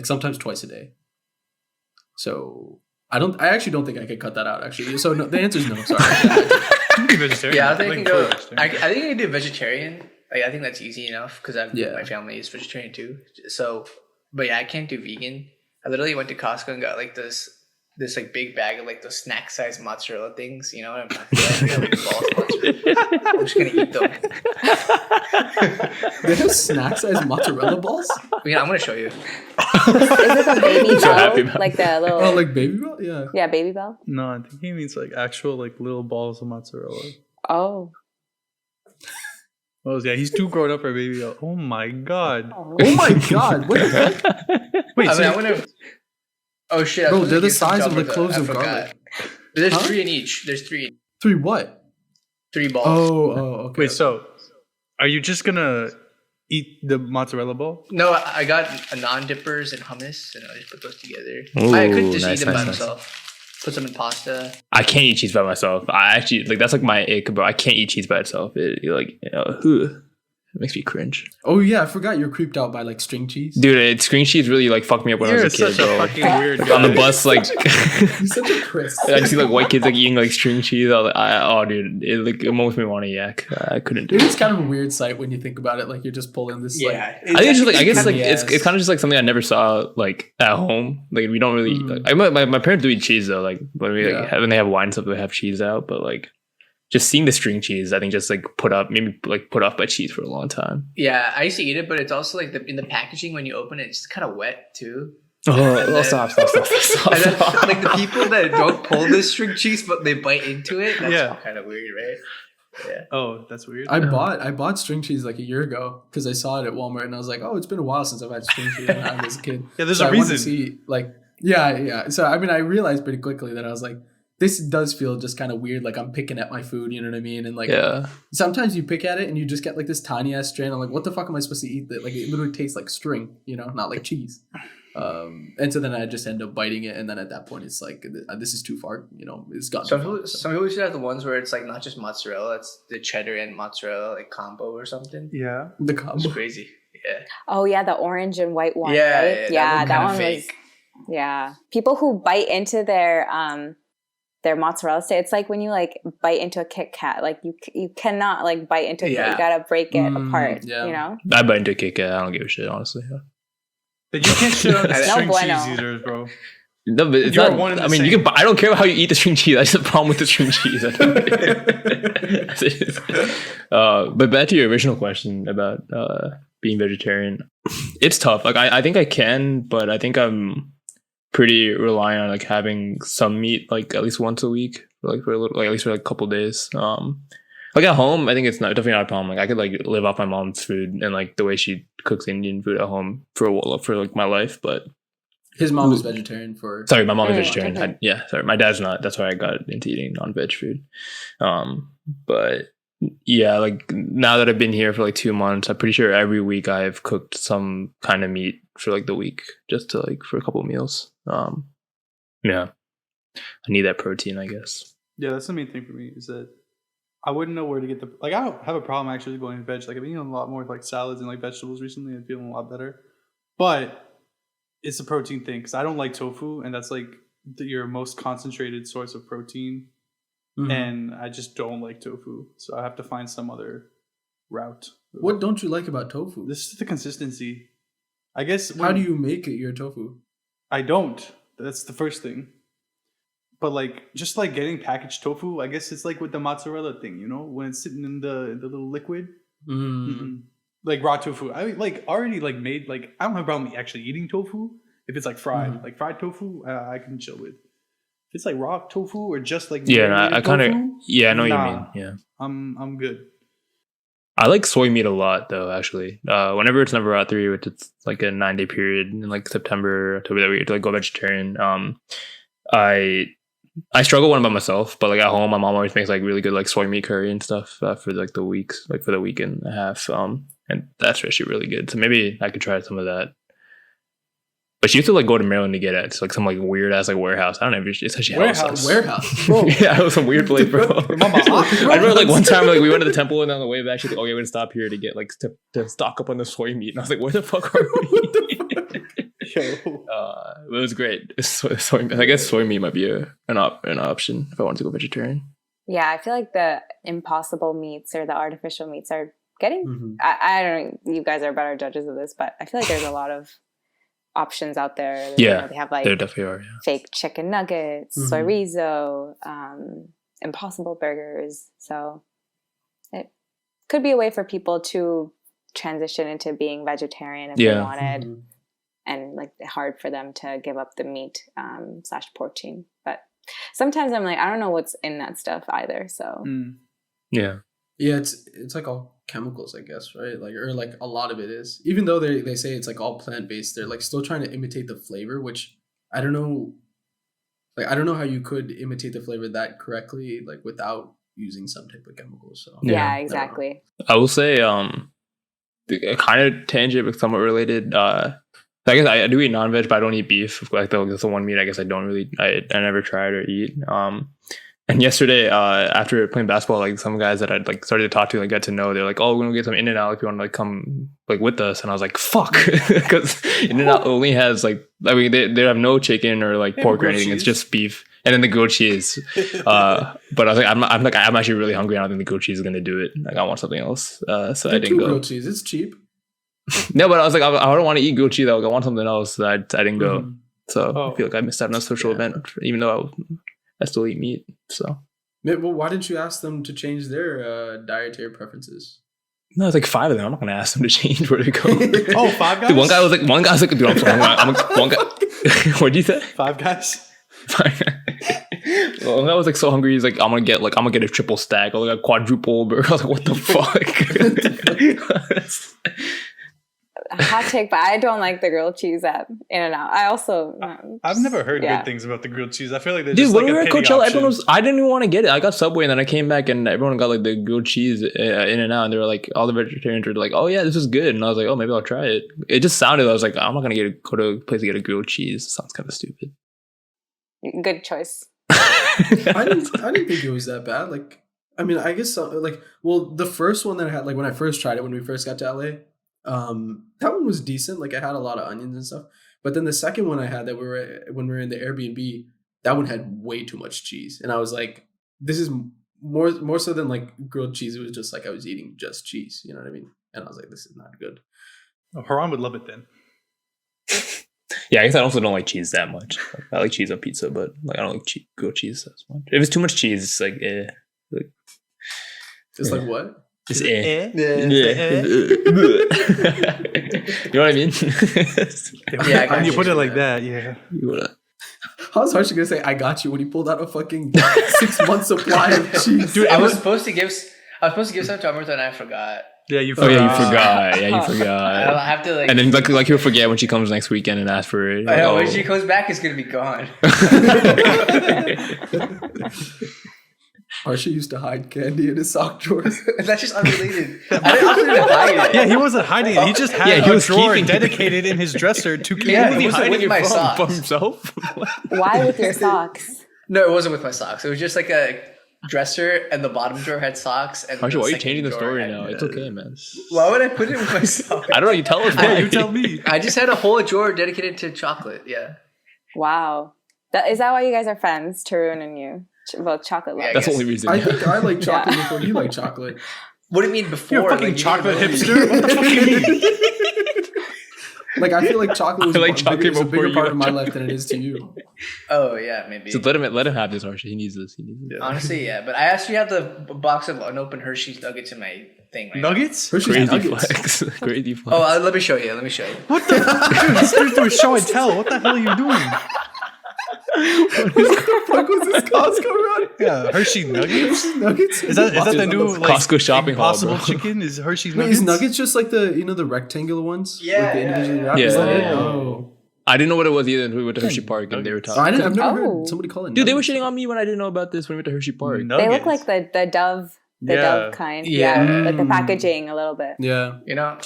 sometimes twice a day. So I actually don't think I could cut that out. Actually, so no, the answer is no. Sorry. Vegetarian. Yeah, I think I can go. I think I can do vegetarian. Like I think that's easy enough because my family is vegetarian too. So, but I can't do vegan. I literally went to Costco and got like this like big bag of like those snack size mozzarella things. You know what I'm talking about? Like balls of mozzarella. I'm just gonna eat them. They have snack size mozzarella balls? Yeah, I'm gonna show you. Is it the baby bell? Like the little. Oh, like baby bell? Yeah. Yeah, baby bell. No, I think he means like actual like little balls of mozzarella. Oh. Oh yeah, he's too grown up for a baby bell. Oh my god. Oh my god. What the heck? Wait, I'm gonna. Oh shit! Bro, they're the size of the cloves of garlic. There's 3 in each. There's 3. 3 what? 3 balls. Oh, okay. Wait, so are you just gonna eat the mozzarella ball? No, I got a non-dippers and hummus, and I just put those together. Ooh, I could just nice, eat them by nice. myself. Put some in pasta. I can't eat cheese by myself. I actually that's like my ick, bro. I can't eat cheese by itself. It makes me cringe. Oh yeah, I forgot you're creeped out by like string cheese. Dude, string cheese really like fucked me up when I You're was a kid, such a bro. fucking weird guy. On the bus, like You're such a Chris. I see like white kids like eating like string cheese. I was like, dude, it makes me want to yak. I couldn't do Dude, it. it's kind of a weird sight when you think about it. Like you're just pulling this. Yeah, I think it's just like it's Yes. kind of just like something I never saw like at home. Like we don't really. Like, my parents do eat cheese though. Like when when they have wine and stuff, they have cheese out. But like just seeing the string cheese, I think just like put off by cheese for a long time. Yeah, I used to eat it, but it's also like in the packaging when you open it, it's kind of wet too. Stop. And then, like the people that don't pull the string cheese but they bite into it, that's kind of weird, right? Yeah. Oh, that's weird. I bought string cheese like a year ago because I saw it at Walmart and I was like, oh, it's been a while since I've had string cheese when I was a kid. Yeah, there's so a I wanted reason. to see, like, yeah. So I mean, I realized pretty quickly that I was like, this does feel just kind of weird. Like I'm picking at my food, you know what I mean? And like, sometimes you pick at it and you just get like this tiny ass strand. I'm like, what the fuck am I supposed to eat? That like it literally tastes like string, you know, not like cheese. And so then I just end up biting it, and then at that point it's like this is too far, you know. It's got some people should have the ones where it's like not just mozzarella, it's the cheddar and mozzarella like combo or something. Yeah, the combo. It's crazy. Yeah. Oh yeah, the orange and white one. Yeah, right? That one was. Yeah, people who bite into their mozzarella stick. It's like when you like bite into a Kit Kat. Like you cannot like bite into it. You gotta break it apart. Yeah. You know. I bite into a Kit Kat. I don't give a shit, honestly. Yeah. But you can't shit on the string bueno. cheese eaters, bro. No, but it's You're not. one and the I mean, same. you can. I don't care how you eat the string cheese. I just have a problem with the string cheese. But back to your original question about being vegetarian, it's tough. Like I think I can, but I think I'm pretty reliant on like having some meat like at least once a week, like for a little, like at least for like a couple days. Like at home, I think it's definitely not a problem. Like I could like live off my mom's food and like the way she cooks Indian food at home for like my life. But his mom is vegetarian for. Sorry, my mom is vegetarian. Sorry, my dad's not. That's why I got into eating non-veg food. But yeah, like now that I've been here for like 2 months, I'm pretty sure every week I've cooked some kind of meat for like the week, just to like for a couple of meals. Yeah, I need that protein, I guess. Yeah, that's the main thing for me is that I wouldn't know where to get the like. I don't have a problem actually going to veg. Like I've been eating a lot more like salads and like vegetables recently and feeling a lot better. But it's a protein thing because I don't like tofu, and that's like your most concentrated source of protein. Mm-hmm. And I just don't like tofu, so I have to find some other route. What don't you like about tofu? This is the consistency. I guess. How do you make it your tofu? I don't. That's the first thing. But like, just like getting packaged tofu, I guess it's like with the mozzarella thing, you know, when it's sitting in the little liquid. Mm-hmm. Like raw tofu, I like already like made like I don't have a problem actually eating tofu if it's like fried, like fried tofu. I can chill with. If it's like raw tofu or just like I kind of I know what you mean. Yeah, I'm good. I like soy meat a lot though. Actually, whenever it's Navaratri, which it's like a 9-day period in like September, October that we to like go vegetarian. I struggle when I'm by myself, but like at home, my mom always makes like really good like soy meat curry and stuff for like the weeks, like for the week and a half. And that's actually really good. So maybe I could try some of that. But she used to like go to Maryland to get it. It's like some like weird ass like warehouse. I don't know if it's actually warehouse. Bro. Yeah, it was some weird place, bro. I remember like one time like we went to the temple and on the way back she's like, oh yeah, we're gonna stop here to get like to stock up on the soy meat. And I was like, where the fuck are we? It was great. I guess soy meat might be an option if I wanted to go vegetarian. Yeah, I feel like the impossible meats or the artificial meats are getting. I don't know. You guys are better judges of this, but I feel like there's a lot of options out there. Yeah, you know, they have like there definitely are. Yeah. Fake chicken nuggets, soy riso, impossible burgers. So it could be a way for people to transition into being vegetarian if they wanted. And like hard for them to give up the meat / protein. But sometimes I'm like, I don't know what's in that stuff either. So yeah, it's like all chemicals, I guess, right? Like or like a lot of it is. Even though they say it's like all plant based, they're like still trying to imitate the flavor, which I don't know. Like I don't know how you could imitate the flavor that correctly, like without using some type of chemicals. So yeah, exactly. I will say, kind of tangent but somewhat related. I guess I do eat non-veg, but I don't eat beef. Like that's the one meat I guess I never tried or eat. And yesterday, after playing basketball, like some guys that I'd like started to talk to, like got to know, they're like, "Oh, we're gonna get some In-N-Out if you want to like come like with us." And I was like, "Fuck," because In-N-Out only has like they have no chicken or like pork or anything. Cheese. It's just beef, and then the grilled cheese. But I was like, I'm actually really hungry. I don't think the grilled cheese is gonna do it. Like I want something else. So I didn't go. Grilled cheese, it's cheap. No, but I was like, I don't want to eat grilled cheese. I want something else. So I didn't go. So I feel like I missed out on a social event, even though I still eat meat. So Well, why didn't you ask them to change their dietary preferences? No, it's like 5 of them. I'm not gonna ask them to change where to go. Oh, Five Guys? Dude, one guy was like, dude, I'm sorry. One guy. What'd you say? Five Guys? Well, one guy was like so hungry. He's like, I'm gonna get a triple stack or like a quadruple burger. I was like, what the fuck? Hot take, but I don't like the grilled cheese at In-N-Out. I also I've never heard good things about the grilled cheese. I feel like they're Dude, just when like we were a at pity Coachella, option. I didn't even want to get it. I got Subway and then I came back and everyone got like the grilled cheese in and out. And they were like, all the vegetarians were like, oh yeah, this is good. And I was like, oh, maybe I'll try it. It just sounded, I was like, I'm not going to go to a place to get a grilled cheese. It sounds kind of stupid. good choice. I didn't think it was that bad. Like, I mean, I guess the first one that I had, like when I first tried it when we first got to LA, that one was decent. Like, I had a lot of onions and stuff. But then the second one I had that when we were in the Airbnb, that one had way too much cheese, and I was like, this is more so than like grilled cheese. It was just like I was eating just cheese. You know what I mean? And I was like, this is not good. Oh, Haran would love it then. Yeah, I guess I also don't like cheese that much. I like cheese on pizza, but like I don't like grilled cheese as much. If it's too much cheese, it's like Like, It's like what? Just Eh? You know what I mean? Yeah, When you put it like that, yeah. How was Harsha gonna say I got you when he pulled out a fucking 6-month supply of cheese? Dude, I was supposed to give some to Amrita and I forgot. Yeah, you Oh forgot. yeah, you forgot. Yeah, you I forgot. have to like. And then like he'll forget when she comes next weekend and ask for it. I know, Like, when she comes back, it's gonna be gone. Harsha used to hide candy in his sock drawers. That's just unrelated. I didn't hide it. Yeah, he wasn't hiding it. He just had he a was drawer keeping it. dedicated in his dresser to candy. Yeah, Who was it he wasn't hiding with it my from? socks. From himself? Why with your socks? No, it wasn't with my socks. It was just like a dresser, and the bottom drawer had socks. And Harsha, the why are you second changing the drawer story had- now? It's okay, man. Why would I put it with my socks? I don't know. You tell us. Yeah, why. you tell me. I just had a whole drawer dedicated to chocolate. Yeah. Wow. Is that why you guys are friends, Tarun and you? Both chocolate lovers. Yeah, That's the guess- only reason. I yeah. think I like chocolate before you like chocolate. What do you mean before? You're a fucking Like, you chocolate didn't know- hipster. What the fuck do you mean? Like, I feel like chocolate was I like chocolate is a before bigger you part like of my chocolate. life than it is to you. Oh yeah, maybe. So let him have this, Harsha. He needs this. He needs it. Honestly, yeah. But I actually have the box of unopened Hershey's nuggets in my thing right now. Nuggets? Hershey's Crazy Nuggets. flex. Crazy flex. Oh, let me show you. What the? Dude, he's straight through a show and tell. What the hell are you doing? What the fuck was this Costco run? Yeah, Hershey Nuggets? Nuggets? Is that the new like Costco shopping hall, Impossible bro. Chicken? Is Hershey's Wait, Nuggets? is Nuggets just like the rectangular ones? Yeah, With the yeah, individually yeah. wrapped? Yeah, Is that it? yeah, yeah. Oh. I didn't know what it was either until we went to Hershey Park and they were talking. I've never Oh. heard somebody call it Dude, they were Nuggets. shitting on me when I didn't know about this when we went to Hershey Park. They look like the Dove, Yeah. Dove kind. Yeah. Yeah. Like the packaging a little bit. Yeah. You know,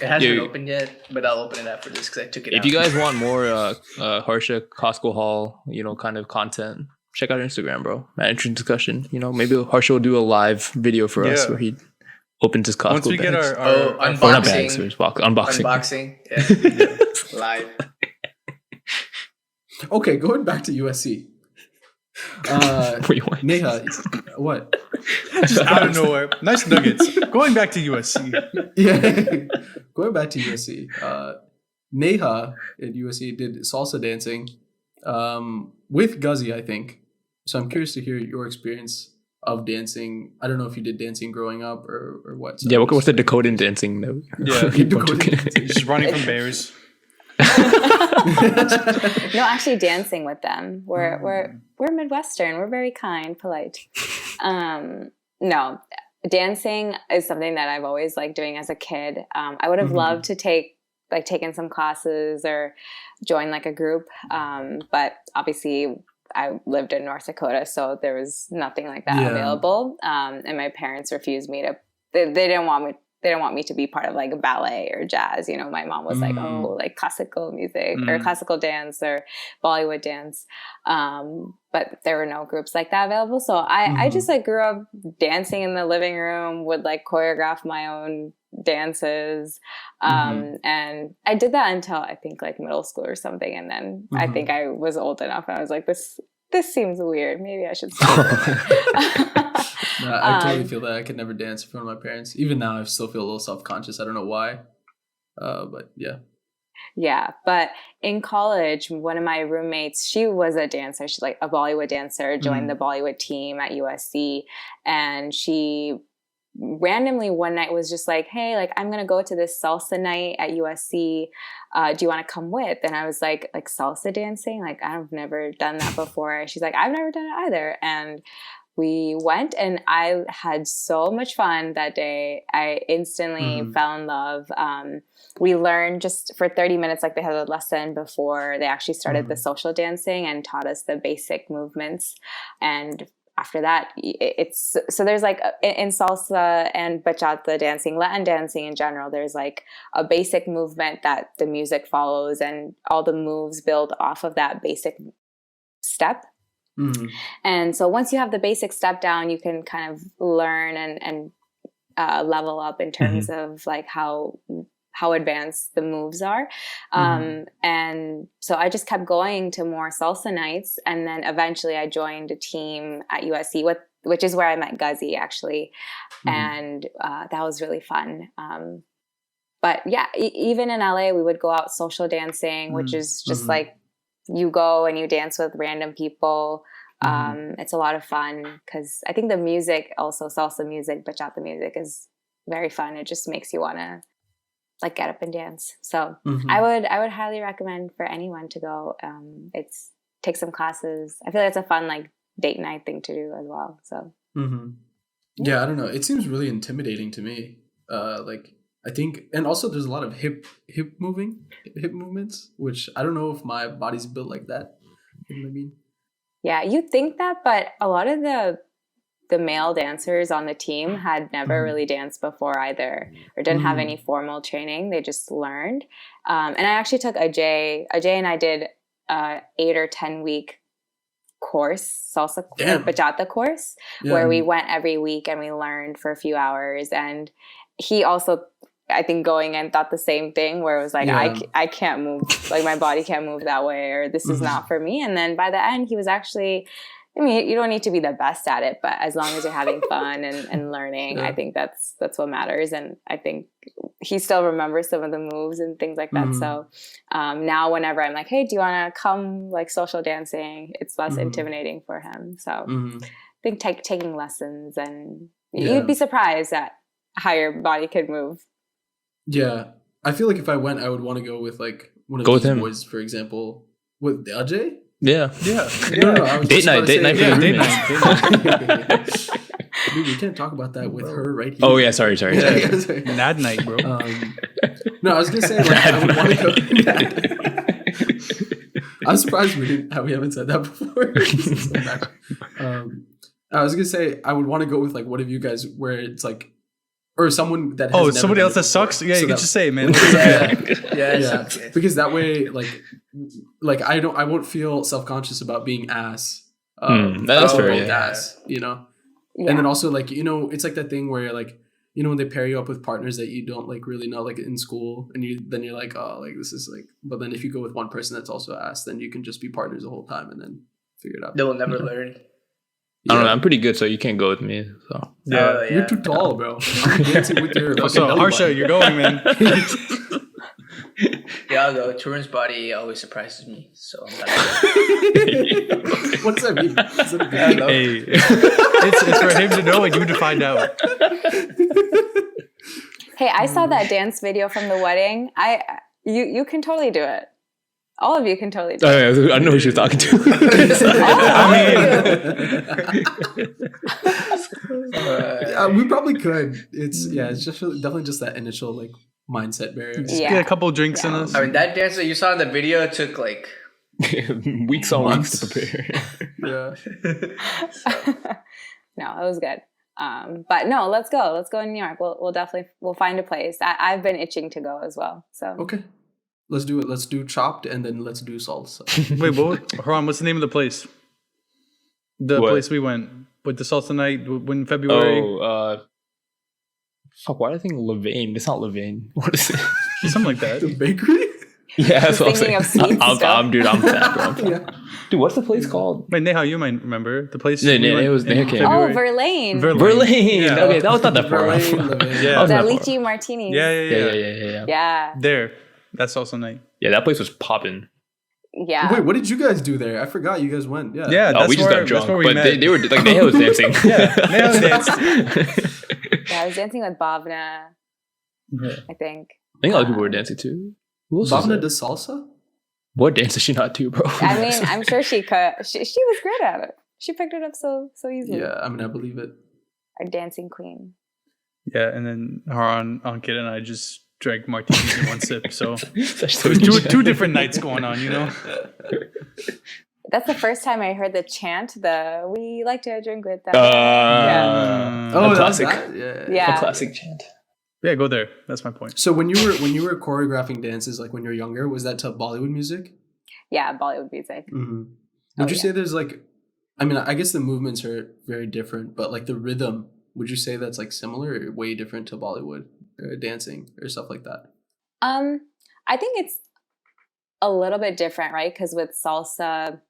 it hasn't been opened yet, but I'll open it after this because I took it out. If you guys want more Harsha Costco haul, kind of content, check out our Instagram, bro. Interesting discussion. Maybe Harsha will do a live video for us Yeah. where he opens his Costco Once we get bags. our unboxing. Or not bags, or unboxing. Unboxing. Yeah. Live. Okay, going back to USC. Wait, what? Neha, what? just out of nowhere. Nice nuggets. Going back to USC. Yeah. Going back to USC. Neha at USC did salsa dancing with Guzzy, I think. So I'm curious to hear your experience of dancing. I don't know if you did dancing growing up or what. So Yeah, what's the Dakotan dancing though? Yeah, Dakotan. just running from bears. No, actually dancing with them. We're Midwestern. We're very kind, polite. No, dancing is something that I've always liked doing as a kid. I would have loved to taken some classes or join like a group. But obviously I lived in North Dakota, so there was nothing like that available. And my parents refused me to, they didn't want me to be part of like ballet or jazz. My mom was like, oh, like classical music or classical dance or Bollywood dance. But there were no groups like that available. So I just like grew up dancing in the living room, would like choreograph my own dances. And I did that until I think like middle school or something. And then I think I was old enough and I was like, this seems weird. Maybe I should stop. No, I totally feel that. I could never dance in front of my parents. Even now, I still feel a little self-conscious. I don't know why. But yeah. Yeah, but in college, one of my roommates, she was a dancer. She's like a Bollywood dancer, joined the Bollywood team at USC. And she randomly one night was just like, hey, like, I'm going to go to this salsa night at USC. Do you want to come with? And I was like salsa dancing? Like, I've never done that before. She's like, I've never done it either. And we went and I had so much fun that day. I instantly fell in love. We learned just for 30 minutes, like they had a lesson before they actually started the social dancing and taught us the basic movements. And after that, it's so there's like in salsa and bachata dancing, Latin dancing in general, there's like a basic movement that the music follows and all the moves build off of that basic step. And so once you have the basic step down, you can kind of learn and level up in terms of like how advanced the moves are. And so I just kept going to more salsa nights. And then eventually I joined a team at USC, which is where I met Guzzy actually. And that was really fun. But yeah, even in LA, we would go out social dancing, which is just like, you go and you dance with random people. It's a lot of fun because I think the music, also salsa music, bachata music, is very fun. It just makes you want to like get up and dance. So I would highly recommend for anyone to go. Take some classes. I feel like it's a fun like date night thing to do as well. So yeah, I don't know. It seems really intimidating to me. Like I think, and also there's a lot of hip movements, which I don't know if my body's built like that. You know what I mean? Yeah, you'd think that, but a lot of the male dancers on the team had never really danced before either, or didn't have any formal training. They just learned. And I actually took Ajay and I did 8 or 10 week course, salsa bachata course, where we went every week and we learned for a few hours. And he also, I think, going in thought the same thing, where it was like, I can't move, like my body can't move that way, or this is not for me. And then by the end, he was actually, I mean, you don't need to be the best at it, but as long as you're having fun and learning, I think that's what matters. And I think he still remembers some of the moves and things like that. So now whenever I'm like, hey, do you want to come like social dancing? It's less intimidating for him. So I think taking lessons, and you'd be surprised at how your body could move. Yeah. I feel like if I went, I would want to go with like one of these boys, for example. With Ajay? Yeah. No, date night for the roommates. Dude, we can't talk about that with her right here. Oh yeah, sorry. Nad night, bro. No, I was gonna say like I would want to go. I'm surprised we haven't said that before. I was gonna say I would want to go with like one of you guys where it's like, or someone that has never somebody else that before. sucks. Yeah, so you can just say it, man. Yeah. Because that way, like I won't feel self-conscious about being ass. That's fair. Ass, you know. Yeah. And then also like, you know, it's like that thing where like, you know, when they pair you up with partners that you don't like really know, like in school, and you're like, oh, like this is like, but then if you go with one person that's also ass, then you can just be partners the whole time and then figure it out. They will never learn. I don't know. I'm pretty good, so you can't go with me. So you're too tall, bro. I'm dancing with your fucking so Harsha, you're going, man. Yeah, I'll go. Turin's body always surprises me, so I'm not. What does that mean? Is that a good thing? Hey, it's for him to know and you to find out. Hey, I saw that dance video from the wedding. You can totally do it. All of you can totally do it. I know who she was talking to. We probably could. It's just definitely just that initial like mindset barrier. Just get a couple drinks in us. I mean, that dance that you saw in the video took like weeks on weeks to prepare. Yeah. No, it was good. But no, let's go. Let's go in New York. We'll definitely find a place. I've been itching to go as well. So okay. Let's do it. Let's do chopped and then let's do salsa. Wait, Haran, what's the name of the place? The place we went with the salsa night in February. Fuck, why do I think Levain? It's not Levain. What is it? Something like that. The bakery? Yeah, that's what I'm thinking saying. of sweet Dude, I'm fat, bro. Yeah. Dude, what's the place called? Wait, Neha, you might remember the place. It was Neha came. Oh, Verlaine. Verlaine. Yeah. Okay, that was not that far off. Verlaine. Yeah. The lychee martinis. Yeah. Yeah. There. That's also night. Yeah, that place was popping. Yeah. Wait, what did you guys do there? I forgot you guys went. Yeah. Yeah, We just got drunk, but they were like Neha was dancing. Yeah, Neha danced. Yeah, I was dancing with Bhavna, I think. I think other people were dancing too. Who else was Bhavna there? does salsa? What dance does she not do, bro? I mean, I'm sure she could. She was great at it. She picked it up so easily. Yeah, I mean, I believe it. Our dancing queen. Yeah, and then Haran, Ankit, and I just drank martinis in one sip. So Such there's two different nights going on, you know? That's the first time I heard the chant, we like to drink with them. Yeah. Oh, a that's classic. that? Yeah. Yeah. A classic chant. Yeah, go there. That's my point. So when you were choreographing dances, like when you were younger, was that to Bollywood music? Yeah, Bollywood music. Mm-hmm. Oh, Would you yeah. say there's like, I mean, I guess the movements are very different, but like the rhythm, would you say that's like similar or way different to Bollywood dancing or stuff like that? I think it's a little bit different, right? Because with salsa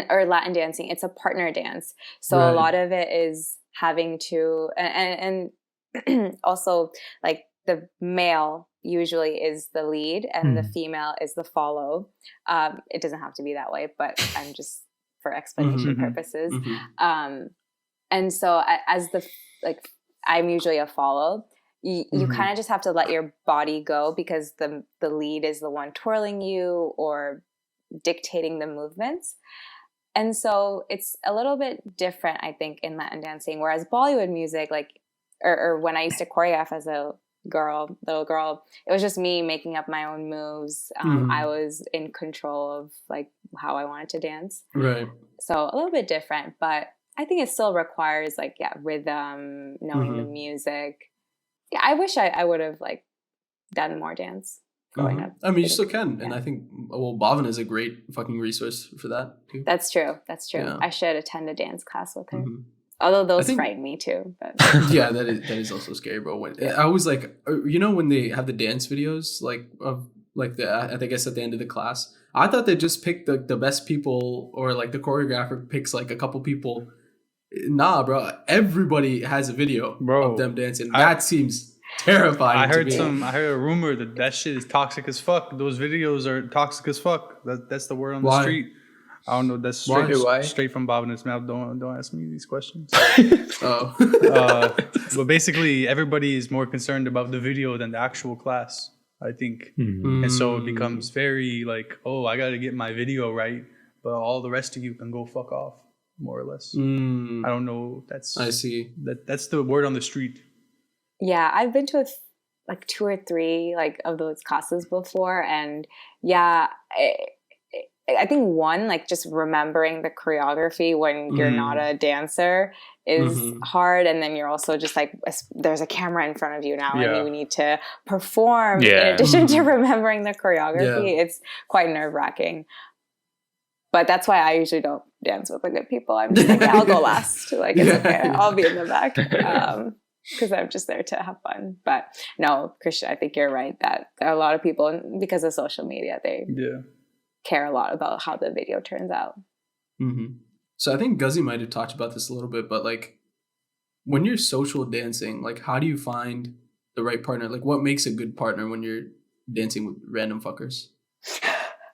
or Latin dancing, it's a partner dance. So Right. a lot of it is having to, and also like the male usually is the lead and the female is the follow. It doesn't have to be that way, but I'm just for explanation Mhm. purposes. Mm-hmm. And so as I'm usually a follow. You Mhm. kind of just have to let your body go because the lead is the one twirling you or dictating the movements. And so it's a little bit different, I think, in Latin dancing. Whereas Bollywood music, like, or when I used to choreograph as a little girl, it was just me making up my own moves. Mhm. I was in control of like how I wanted to dance. Right. So a little bit different, but I think it still requires like, rhythm, knowing the Mhm. music. Yeah, I wish I would have like done more dance growing Mhm. up. I mean, you still can, and Yeah. I think Bhavna is a great fucking resource for that too. That's true. Yeah. I should attend a dance class with her. Mhm. Although those think- frighten me too. But Yeah, that is also scary, bro. I was like, you know, when they have the dance videos, like of like I guess at the end of the class, I thought they just picked the best people, or like the choreographer picks like a couple people. Nah, bro. Everybody has a video Bro, of them dancing. That seems terrifying. I to heard me. I heard a rumor that shit is toxic as fuck. Those videos are toxic as fuck. That's the word on Why? the street. I don't know. That's Why? Why? straight from Bhavana's mouth. Don't ask me these questions. Oh. But basically, everybody is more concerned about the video than the actual class, I think. And so it becomes very like, oh, I got to get my video right, but all the rest of you can go fuck off, more or less. Mm, I don't know. That's I see. that's the word on the street. yeah, I've been to like 2 or 3 like of those classes before, and yeah, I think one, like just remembering the choreography when you're not a dancer is hard, and then you're also just like, there's a camera in front of you now, Yeah. and you need to perform in Yeah. addition to remembering the choreography. It's quite nerve-wracking. But that's why I usually don't dance with the good people. I'm just like, yeah, I'll go last. Like, it's okay. I'll be in the back. Because I'm just there to have fun. But no, Christian, I think you're right that there are a lot of people, because of social media, they Yeah. care a lot about how the video turns out. Mm-hmm. So I think Guzzy might have talked about this a little bit, but like when you're social dancing, like how do you find the right partner? Like what makes a good partner when you're dancing with random fuckers?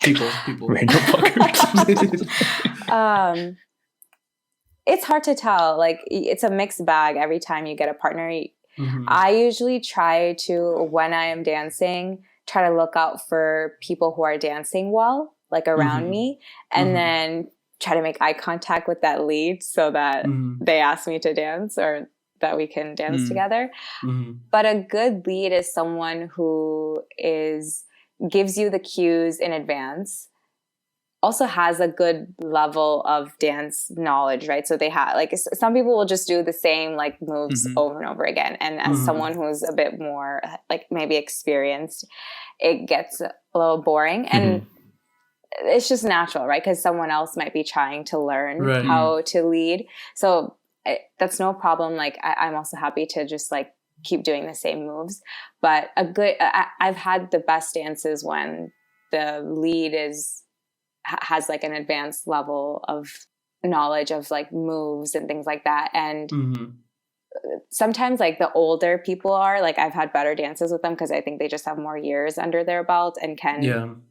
People. Random fuckers. It's hard to tell. Like, it's a mixed bag every time you get a partner. Mhm. I usually try to, when I am dancing, try to look out for people who are dancing well, like around me, and then try to make eye contact with that lead so that they ask me to dance or that we can dance together. But a good lead is someone who gives you the cues in advance, also has a good level of dance knowledge, right? So they have, like, some people will just do the same like moves over and over again, and as someone who's a bit more like maybe experienced, it gets a little boring, and it's just natural, right? Because someone else might be trying to learn how to lead, so that's no problem. Like, I'm also happy to just like keep doing the same moves. But I've had the best dances when the lead has like an advanced level of knowledge of like moves and things like that, and sometimes like the older people are like, I've had better dances with them because I think they just have more years under their belt and can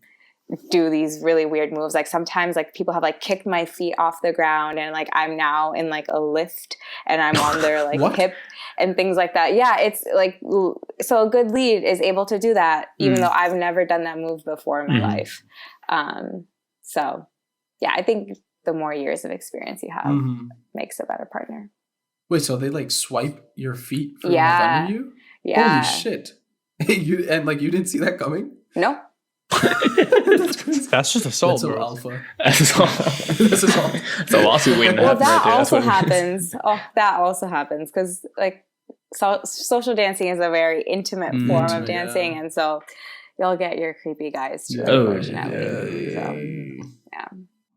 do these really weird moves. Like sometimes like people have like kicked my feet off the ground and like I'm now in like a lift and I'm on their like hip and things like that. Yeah, it's like, so a good lead is able to do that even though I've never done that move before in my life. So yeah, I think the more years of experience you have makes a better partner. Wait, so they like swipe your feet from like under you? Yeah. Holy shit. You didn't see that coming? No. That's just assault, That's so bro. alpha. That's assault. That's assault. It's a lawsuit waiting to Well, happen that right there. That's also what it is. happens. Oh, that also happens because like social dancing is a very intimate form of dancing, and so you'll get your creepy guys too, unfortunately.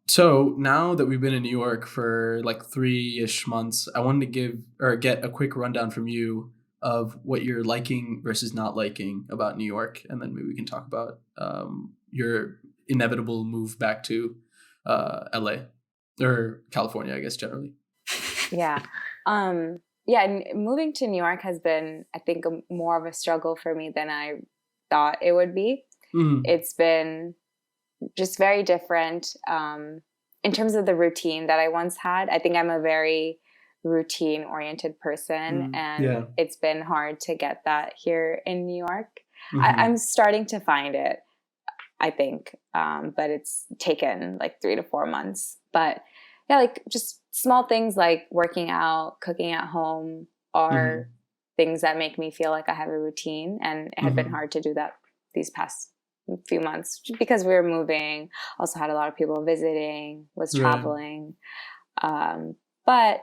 So now that we've been in New York for like 3-ish months, I wanted to get a quick rundown from you of what you're liking versus not liking about New York, and then maybe we can talk about your inevitable move back to LA or California, I guess generally. Yeah. Moving to New York has been, I think, more of a struggle for me than I thought it would be. It's been just very different in terms of the routine that I once had. I think I'm a very routine oriented person and it's been hard to get that here in New York. I'm starting to find it, I think, but it's taken like 3 to 4 months. But yeah, like just small things like working out, cooking at home are things that make me feel like I have a routine, and it had been hard to do that these past few months because we were moving, also had a lot of people visiting, was traveling. But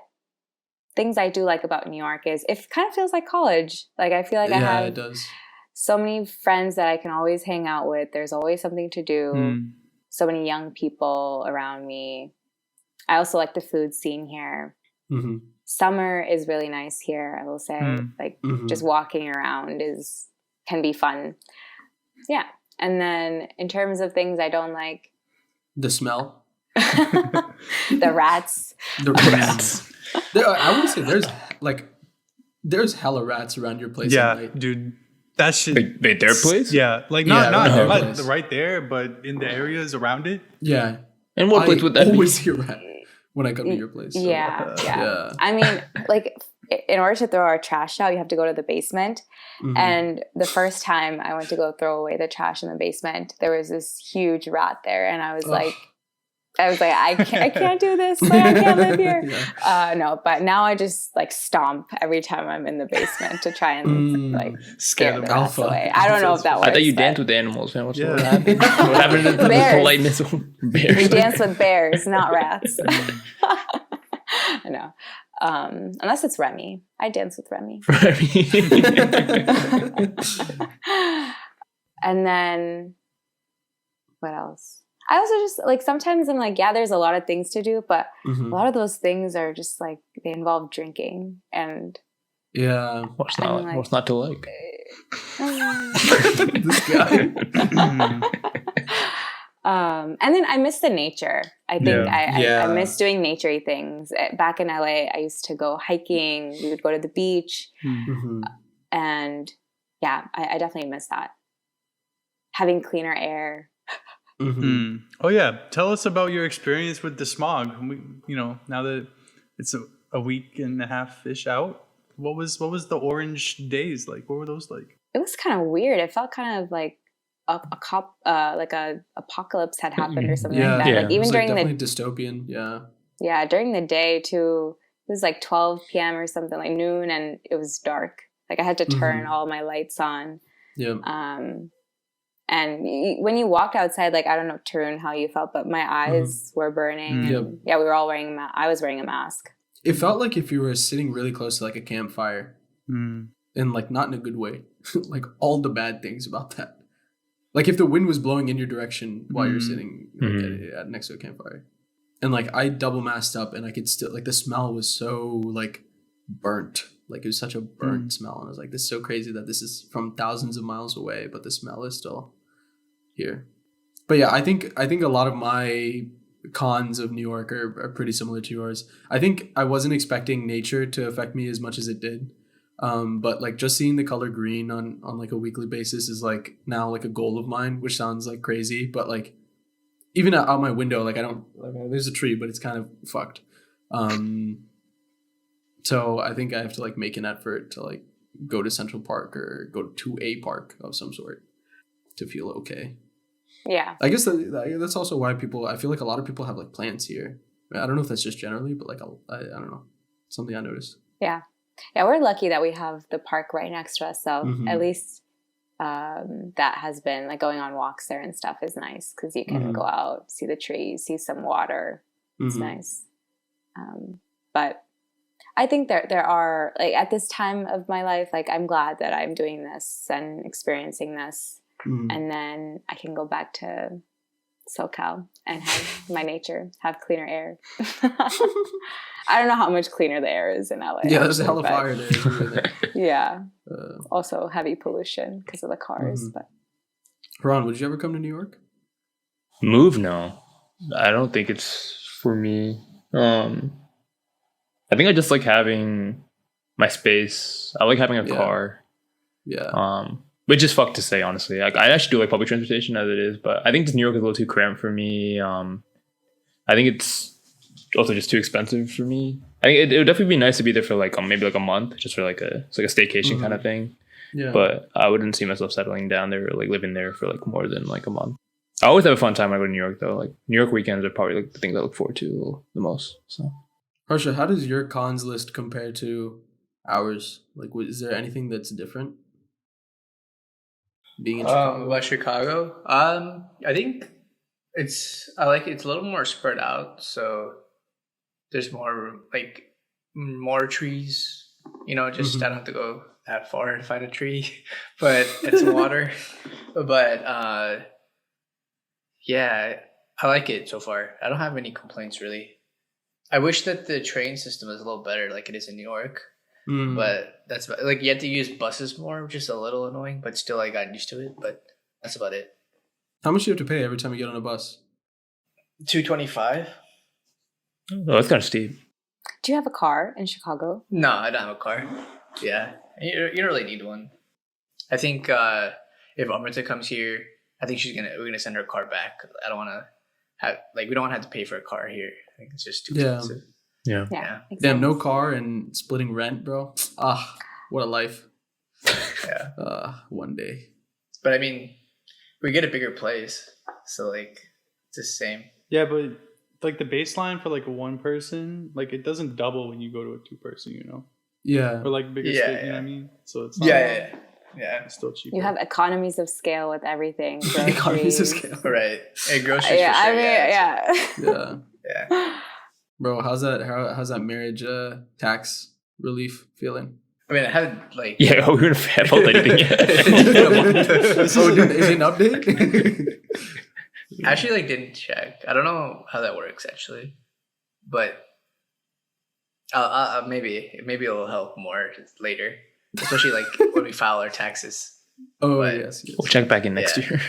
things I do like about New York is it kind of feels like college. Like I feel like I have it does. So many friends that I can always hang out with. There's always something to do. So many young people around me. I also like the food scene here. Summer is really nice here, I will say. Like just walking around can be fun. Yeah. And then in terms of things I don't like, the smell, the rats. I would say there's hella rats around your place. Yeah, dude. That shit. Wait, their place? Yeah, like not right there, but in the areas around it. Yeah. And what place would that be? I be? always hear rat when I come to your place. So. Yeah. I mean, like, in order to throw our trash out, you have to go to the basement. And the first time I went to go throw away the trash in the basement, there was this huge rat there, and I was like, I can't do this. Like, I can't live here. No, but now I just like stomp every time I'm in the basement to try and like scare the rats away. I don't know if that works. I thought you dance with animals, man. What happened? What happened to the politeness of bears? We dance with bears, not rats. I know. Unless it's Remy. I dance with Remy. And then what else? I also just like sometimes I'm like, yeah, there's a lot of things to do, but a lot of those things are just like they involve drinking and what's not to like? This guy. And then I miss the nature. I think I miss doing naturey things. Back in LA, I used to go hiking. We would go to the beach. And yeah, I definitely miss that. Having cleaner air. Oh yeah, tell us about your experience with the smog. Now that it's a week and a half-ish out, what was the orange days like? What were those like? It was kind of weird. It felt kind of like a apocalypse had happened or something like that. Yeah. Like even during definitely dystopian. Yeah, during the day too. It was like 12 p.m. or something, like noon, and it was dark. Like I had to turn all my lights on. And when you walked outside, like, I don't know, Tarun, how you felt, but my eyes were burning. And yeah, we were all I was wearing a mask. It felt like if you were sitting really close to like a campfire and like not in a good way, like all the bad things about that. Like if the wind was blowing in your direction while you're sitting like, next to a campfire. And like I double masked up and I could still, like the smell was so like burnt. Like it was such a burnt smell. And I was like, this is so crazy that this is from thousands of miles away, but the smell is still here. But yeah, I think a lot of my cons of New York are pretty similar to yours. I think I wasn't expecting nature to affect me as much as it did. But like just seeing the color green on like a weekly basis is like now like a goal of mine, which sounds like crazy, but like even out my window, like I don't like there's a tree, but it's kind of fucked. So I think I have to like make an effort to like go to Central Park or go to a park of some sort to feel okay. Yeah. I guess that's also why I feel like a lot of people have like plants here. I don't know if that's just generally, but like I don't know, something I noticed. Yeah. Yeah, we're lucky that we have the park right next to us. So at least that has been like going on walks there and stuff is nice because you can go out, see the trees, see some water. It's nice. But I think there are like at this time of my life, like I'm glad that I'm doing this and experiencing this. And then I can go back to SoCal and have my nature, have cleaner air. I don't know how much cleaner the air is in LA. Yeah, there's a hell of fire there. Yeah. Also heavy pollution because of the cars. But Ron, would you ever come to New York? Move? No. I don't think it's for me. I think I just like having my space. I like having a car. Yeah. Which is fucked to say, honestly. Like, I actually do like public transportation as it is, but I think just New York is a little too cramped for me. I think it's also just too expensive for me. I think it would definitely be nice to be there for like maybe like a month, just for like it's like a staycation kind of thing. Yeah. But I wouldn't see myself settling down there or like living there for like more than like a month. I always have a fun time when I go to New York though. Like New York weekends are probably like the things I look forward to the most. So, Harsha, how does your cons list compare to ours? Like, is there anything that's different? Being in Chicago? About Chicago, I think it's a little more spread out. So there's more trees. You know, just I don't have to go that far to find a tree, but it's water. But yeah, I like it so far. I don't have any complaints really. I wish that the train system was a little better, like it is in New York. But that's about, like you have to use buses more, which is a little annoying. But still, I got used to it. But that's about it. How much do you have to pay every time you get on a bus? $225. oh, that's kind of steep. do you have a car in Chicago? No, I don't have a car. Yeah, you don't really need one. I think if Amrita comes here, I think we're gonna send her car back. I don't want to have we don't have to pay for a car here. I think it's just too expensive. Yeah. Exactly. Damn, no car and splitting rent, bro. Ah, what a life. Yeah. One day. But I mean, we get a bigger place, so it's the same. Yeah, but like the baseline for like a one person, like it doesn't double when you go to a two person, you know? Yeah. Or like bigger state, you know what I mean? So it's not Yeah. it's still cheaper. You have economies of scale with everything. Economies of groceries. scale. Right. And groceries. Yeah, for sure, yeah. Yeah. Bro, how's that marriage tax relief feeling? I mean, I haven't Yeah, we wouldn't have felt anything yet. Is it an update? actually didn't check. I don't know how that works actually, but maybe it'll help more later, especially when we file our taxes. Oh, But- yes. We'll check back in next year.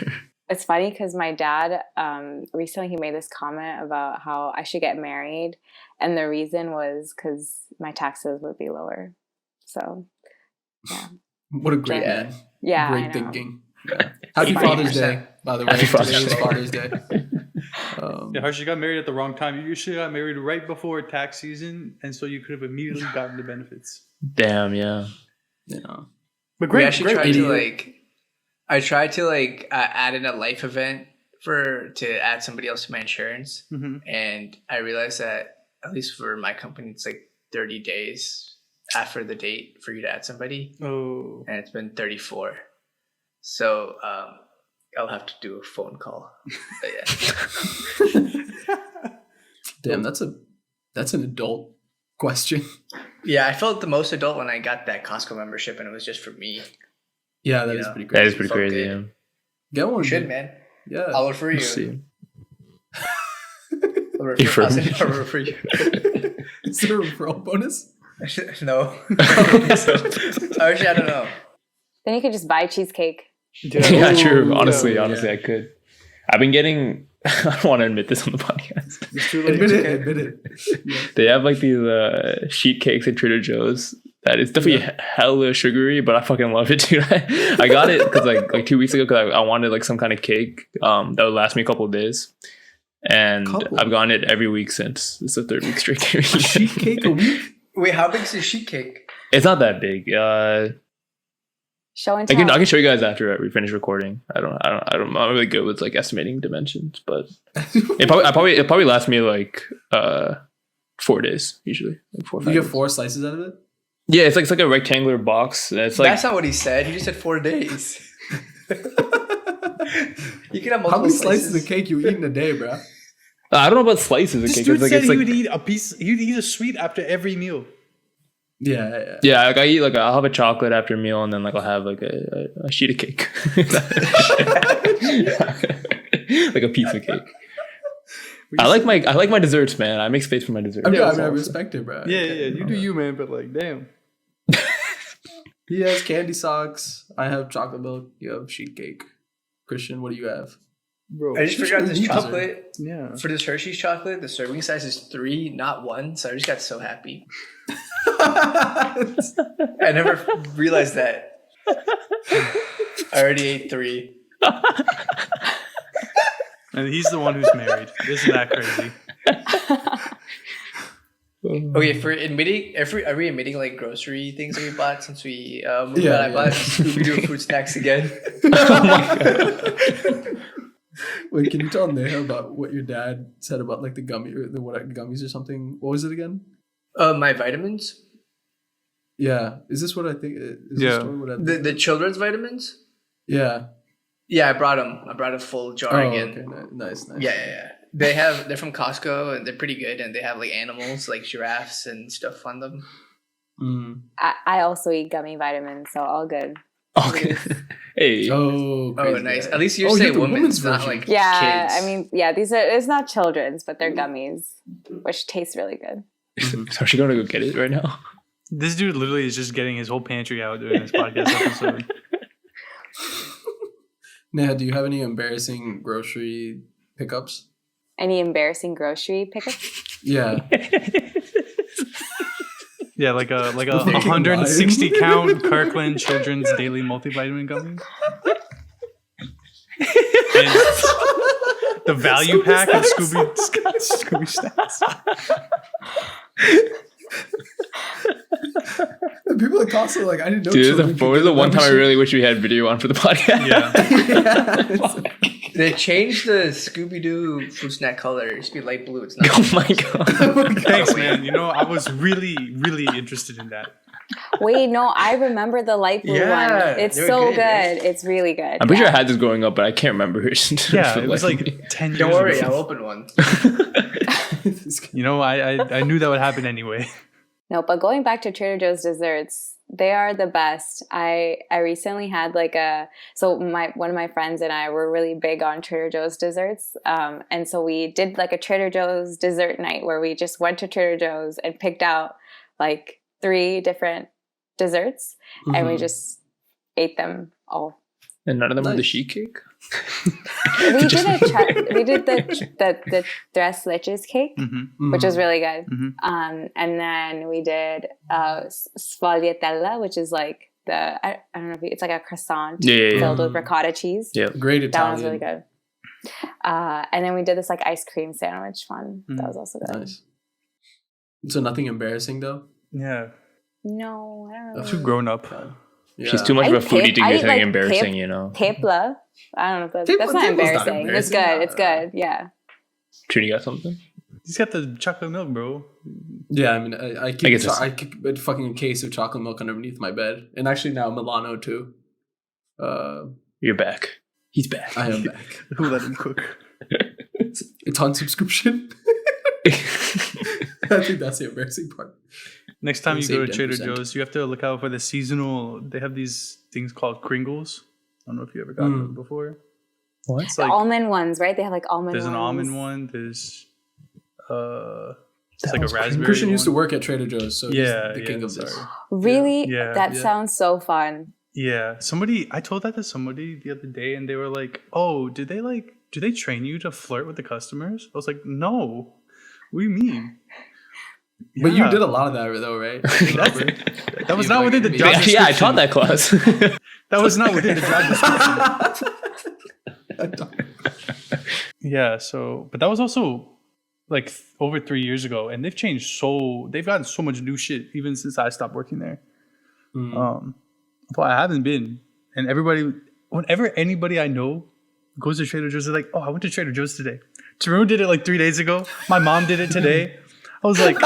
It's funny because my dad, recently he made this comment about how I should get married. And the reason was because my taxes would be lower. So, yeah. What a great Yeah. man. Yeah, I Great know. thinking. Yeah. Happy Funny. Father's Day, by the way. Happy Father's Today is Day. Father's Day. Yeah, Harsh, got married at the wrong time. You should have got married right before tax season, and so you could have immediately gotten the benefits. Damn, yeah. Yeah. But We actually tried idiot. to I tried to add in a life event to add somebody else to my insurance, and I realized that at least for my company, it's 30 days after the date for you to add somebody, Oh. and it's been 34. So I'll have to do a phone call. But yeah. Damn, that's an adult question. Yeah, I felt the most adult when I got that Costco membership, and it was just for me. Yeah, that is know, pretty That crazy. is pretty Felt crazy, good. yeah. Get one. You should, dude. man. Yeah. I'll refer you. Let's see. I'll Refer I'll me. refer you. Is there a referral bonus? No. Actually, I don't know. Then you could just buy cheesecake. Yeah, true. Ooh, Honestly, yeah. I could. I've been getting I don't want to admit this on the podcast. It's too late. Admit it. Yeah. They have like these sheet cakes at Trader Joe's. That is definitely hella sugary, but I fucking love it, dude. I got it because like 2 weeks ago because I wanted like some kind of cake that would last me a couple of days, and I've gotten it every week since. It's the 3rd week straight. Sheet cake a week? Wait, how big is a sheet cake? It's not that big. Show and I tell. can show you guys after we finish recording. I'm not really good with like estimating dimensions, but it probably lasts me like 4 days usually. Like 4 or 5 You get days. 4 slices out of it? Yeah, it's like a rectangular box. And it's like That's not what he said. He just said 4 days. You can have multiple How many slices slices of cake you eat in a day, bro? I don't know about slices of This cake. dude It's like, said it's he like, would eat a piece. He'd eat a sweet after every meal. Yeah. yeah, like I eat like I'll have a chocolate after a meal, and then like I'll have like a sheet of cake, like a piece of cake. I like my desserts, man. I make space for my desserts. I respect it, bro. Yeah, you do you, man. But like, damn. He has candy socks. I have chocolate milk. You have sheet cake. Christian, what do you have? Bro. I just forgot this Dessert. chocolate. Yeah. For this Hershey's chocolate, the serving size is 3, not 1. So I just got so happy. I never realized that. I already ate 3. And he's the one who's married. Isn't that crazy? Okay, for admitting, are we admitting like grocery things that we bought since we moved Yeah, out? I yeah. bought Scooby-Doo fruit snacks again. Wait, can you tell Neha about what your dad said about like the gummies or something? What was it again? My vitamins, Yeah, is this what I think? Is Yeah. this story what I think? the children's vitamins. Yeah. Yeah, I brought them. I brought a full jar Oh, again. okay. Nice. Yeah. They're from Costco and they're pretty good, and they have like animals like giraffes and stuff on them. Mm. I also eat gummy vitamins, so all good. Okay. Hey. Oh, Oh, crazy nice. guy. At least you Oh, say you're the women's, not version. like Yeah, kids. I mean, yeah, it's not children's, but they're gummies, which taste really good. So she gonna go get it right now? This dude literally is just getting his whole pantry out during this podcast episode. Neha, do you have any embarrassing grocery pickups? Any embarrassing grocery pickups? Yeah. Yeah, like a Fucking 160 count Kirkland Children's Daily Multivitamin Gummy. And the value pack of Scooby Snacks. And people at Costco are like, I didn't know. Dude, children what could was get the a one time I membership. really wish we had video on for the podcast? Yeah. They changed the Scooby-Doo fruit snack color. It used to be light blue. It's not. Oh my god. Thanks, man. You know, I was really, really interested in that. Wait, no, I remember the light blue Yeah, one. It's they were so good, good. right? It's really good. I'm pretty sure I had this growing up, but I can't remember it. Yeah, it was like 10 years Don't worry, ago. I'll open one. You know, I knew that would happen anyway. No, but going back to Trader Joe's desserts, they are the best. I recently had one of my friends and I were really big on Trader Joe's desserts, and so we did like a Trader Joe's dessert night where we just went to Trader Joe's and picked out like 3 different desserts, and we just ate them all. And none of them were the Nice. sheet cake? We did the tres leches cake, Mm-hmm. which was really good. Mhm. And then we did sfogliatella, which is like I don't know if it's like a croissant Yeah. filled with ricotta cheese. Yeah. Great That Italian. was really good. And then we did this like ice cream sandwich fun. That was also good. Nice. So nothing embarrassing though. Yeah. No, I don't really. Too grown up. Yeah. She's too much of a I eat foodie to I get eat, something like, embarrassing, you know. Tepla. I don't know if Tepla- that's not tepla's not embarrassing. It's good. embarrassing. It's good. Yeah. Trini got something? He's got the chocolate milk, bro. Yeah, I mean, I keep guess it's- I keep a fucking case of chocolate milk underneath my bed, and actually now Milano too. You're back. He's back. I am back. Who let him cook? It's on subscription. I think that's the embarrassing part. Next time you Save go to Trader 10%. Joe's, you have to look out for the seasonal. They have these things called Kringles. I don't know if you ever got them before. What? It's The like almond ones, right? They have like almond there's ones. an almond one. There's it's like a raspberry. Christian used to one. work at Trader Joe's, so Yeah, he's the king of this. sorry. Really? Yeah, That yeah. sounds so fun. Yeah, I told that to somebody the other day, and they were like, "Oh, did they like do they train you to flirt with the customers? I was like, no. What do you mean? But you Yeah. did a lot of that though, right? That was not within the job description. Yeah, I taught that class. That was not within the job description. Yeah, so, but that was also like over 3 years ago, and they've gotten so much new shit even since I stopped working there. But I haven't been, and whenever anybody I know goes to Trader Joe's, they're like, oh, I went to Trader Joe's today. Tarun did it like 3 days ago. My mom did it today. I was like,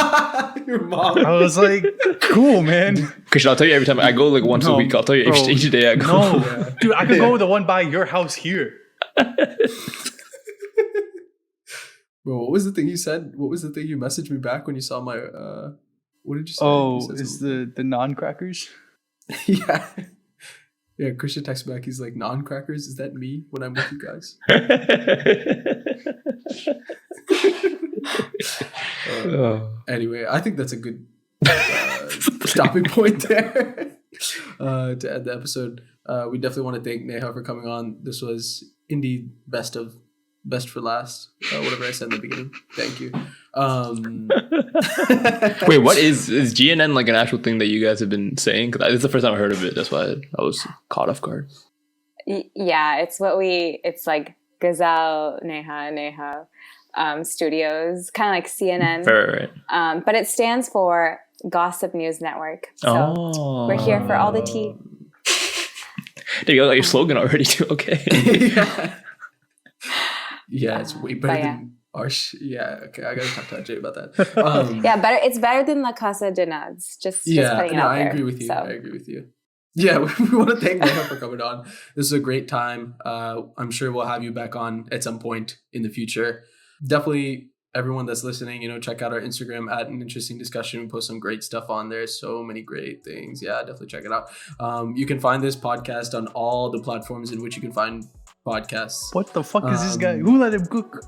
Your mom. I was like, cool, man. Christian, I'll tell you every time I go like once a No, week. I'll tell you bro, each day I go. No, dude, I could go with the one by your house here. Bro, what was the thing you said? What was the thing you messaged me back when you saw my what did you say? Oh, You said it's something. the non-crackers? Yeah. Yeah, Christian texts back, he's like, non-crackers, is that me when I'm with you guys? Anyway, I think that's a good stopping point there to end the episode. We definitely want to thank Neha for coming on. This was indeed best for last. Whatever I said in the beginning. Thank you. Wait, what is GNN like an actual thing that you guys have been saying? Because it's the first time I heard of it. That's why I was caught off guard. Yeah, it's like Gazelle, Neha Studios, kind of like CNN. Right. But it stands for Gossip News Network. So we're here for all the tea. There you go, like your slogan already too. Okay. Yeah, it's way better than our okay, I gotta talk to Ajay about that. It's better than La Casa de Nuds. Just putting it out there. I agree with you. I agree with you. Yeah, we want to thank Neha for coming on. This is a great time. I'm sure we'll have you back on at some point in the future. Definitely, everyone that's listening, check out our Instagram at An Interesting Discussion. We post some great stuff on there. So many great things. Yeah, definitely check it out. You can find this podcast on all the platforms in which you can find podcasts. What the fuck is this guy? Who let him cook?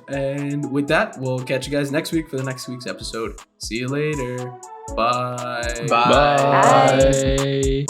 And with that, we'll catch you guys next week for the next week's episode. See you later. Bye. Bye.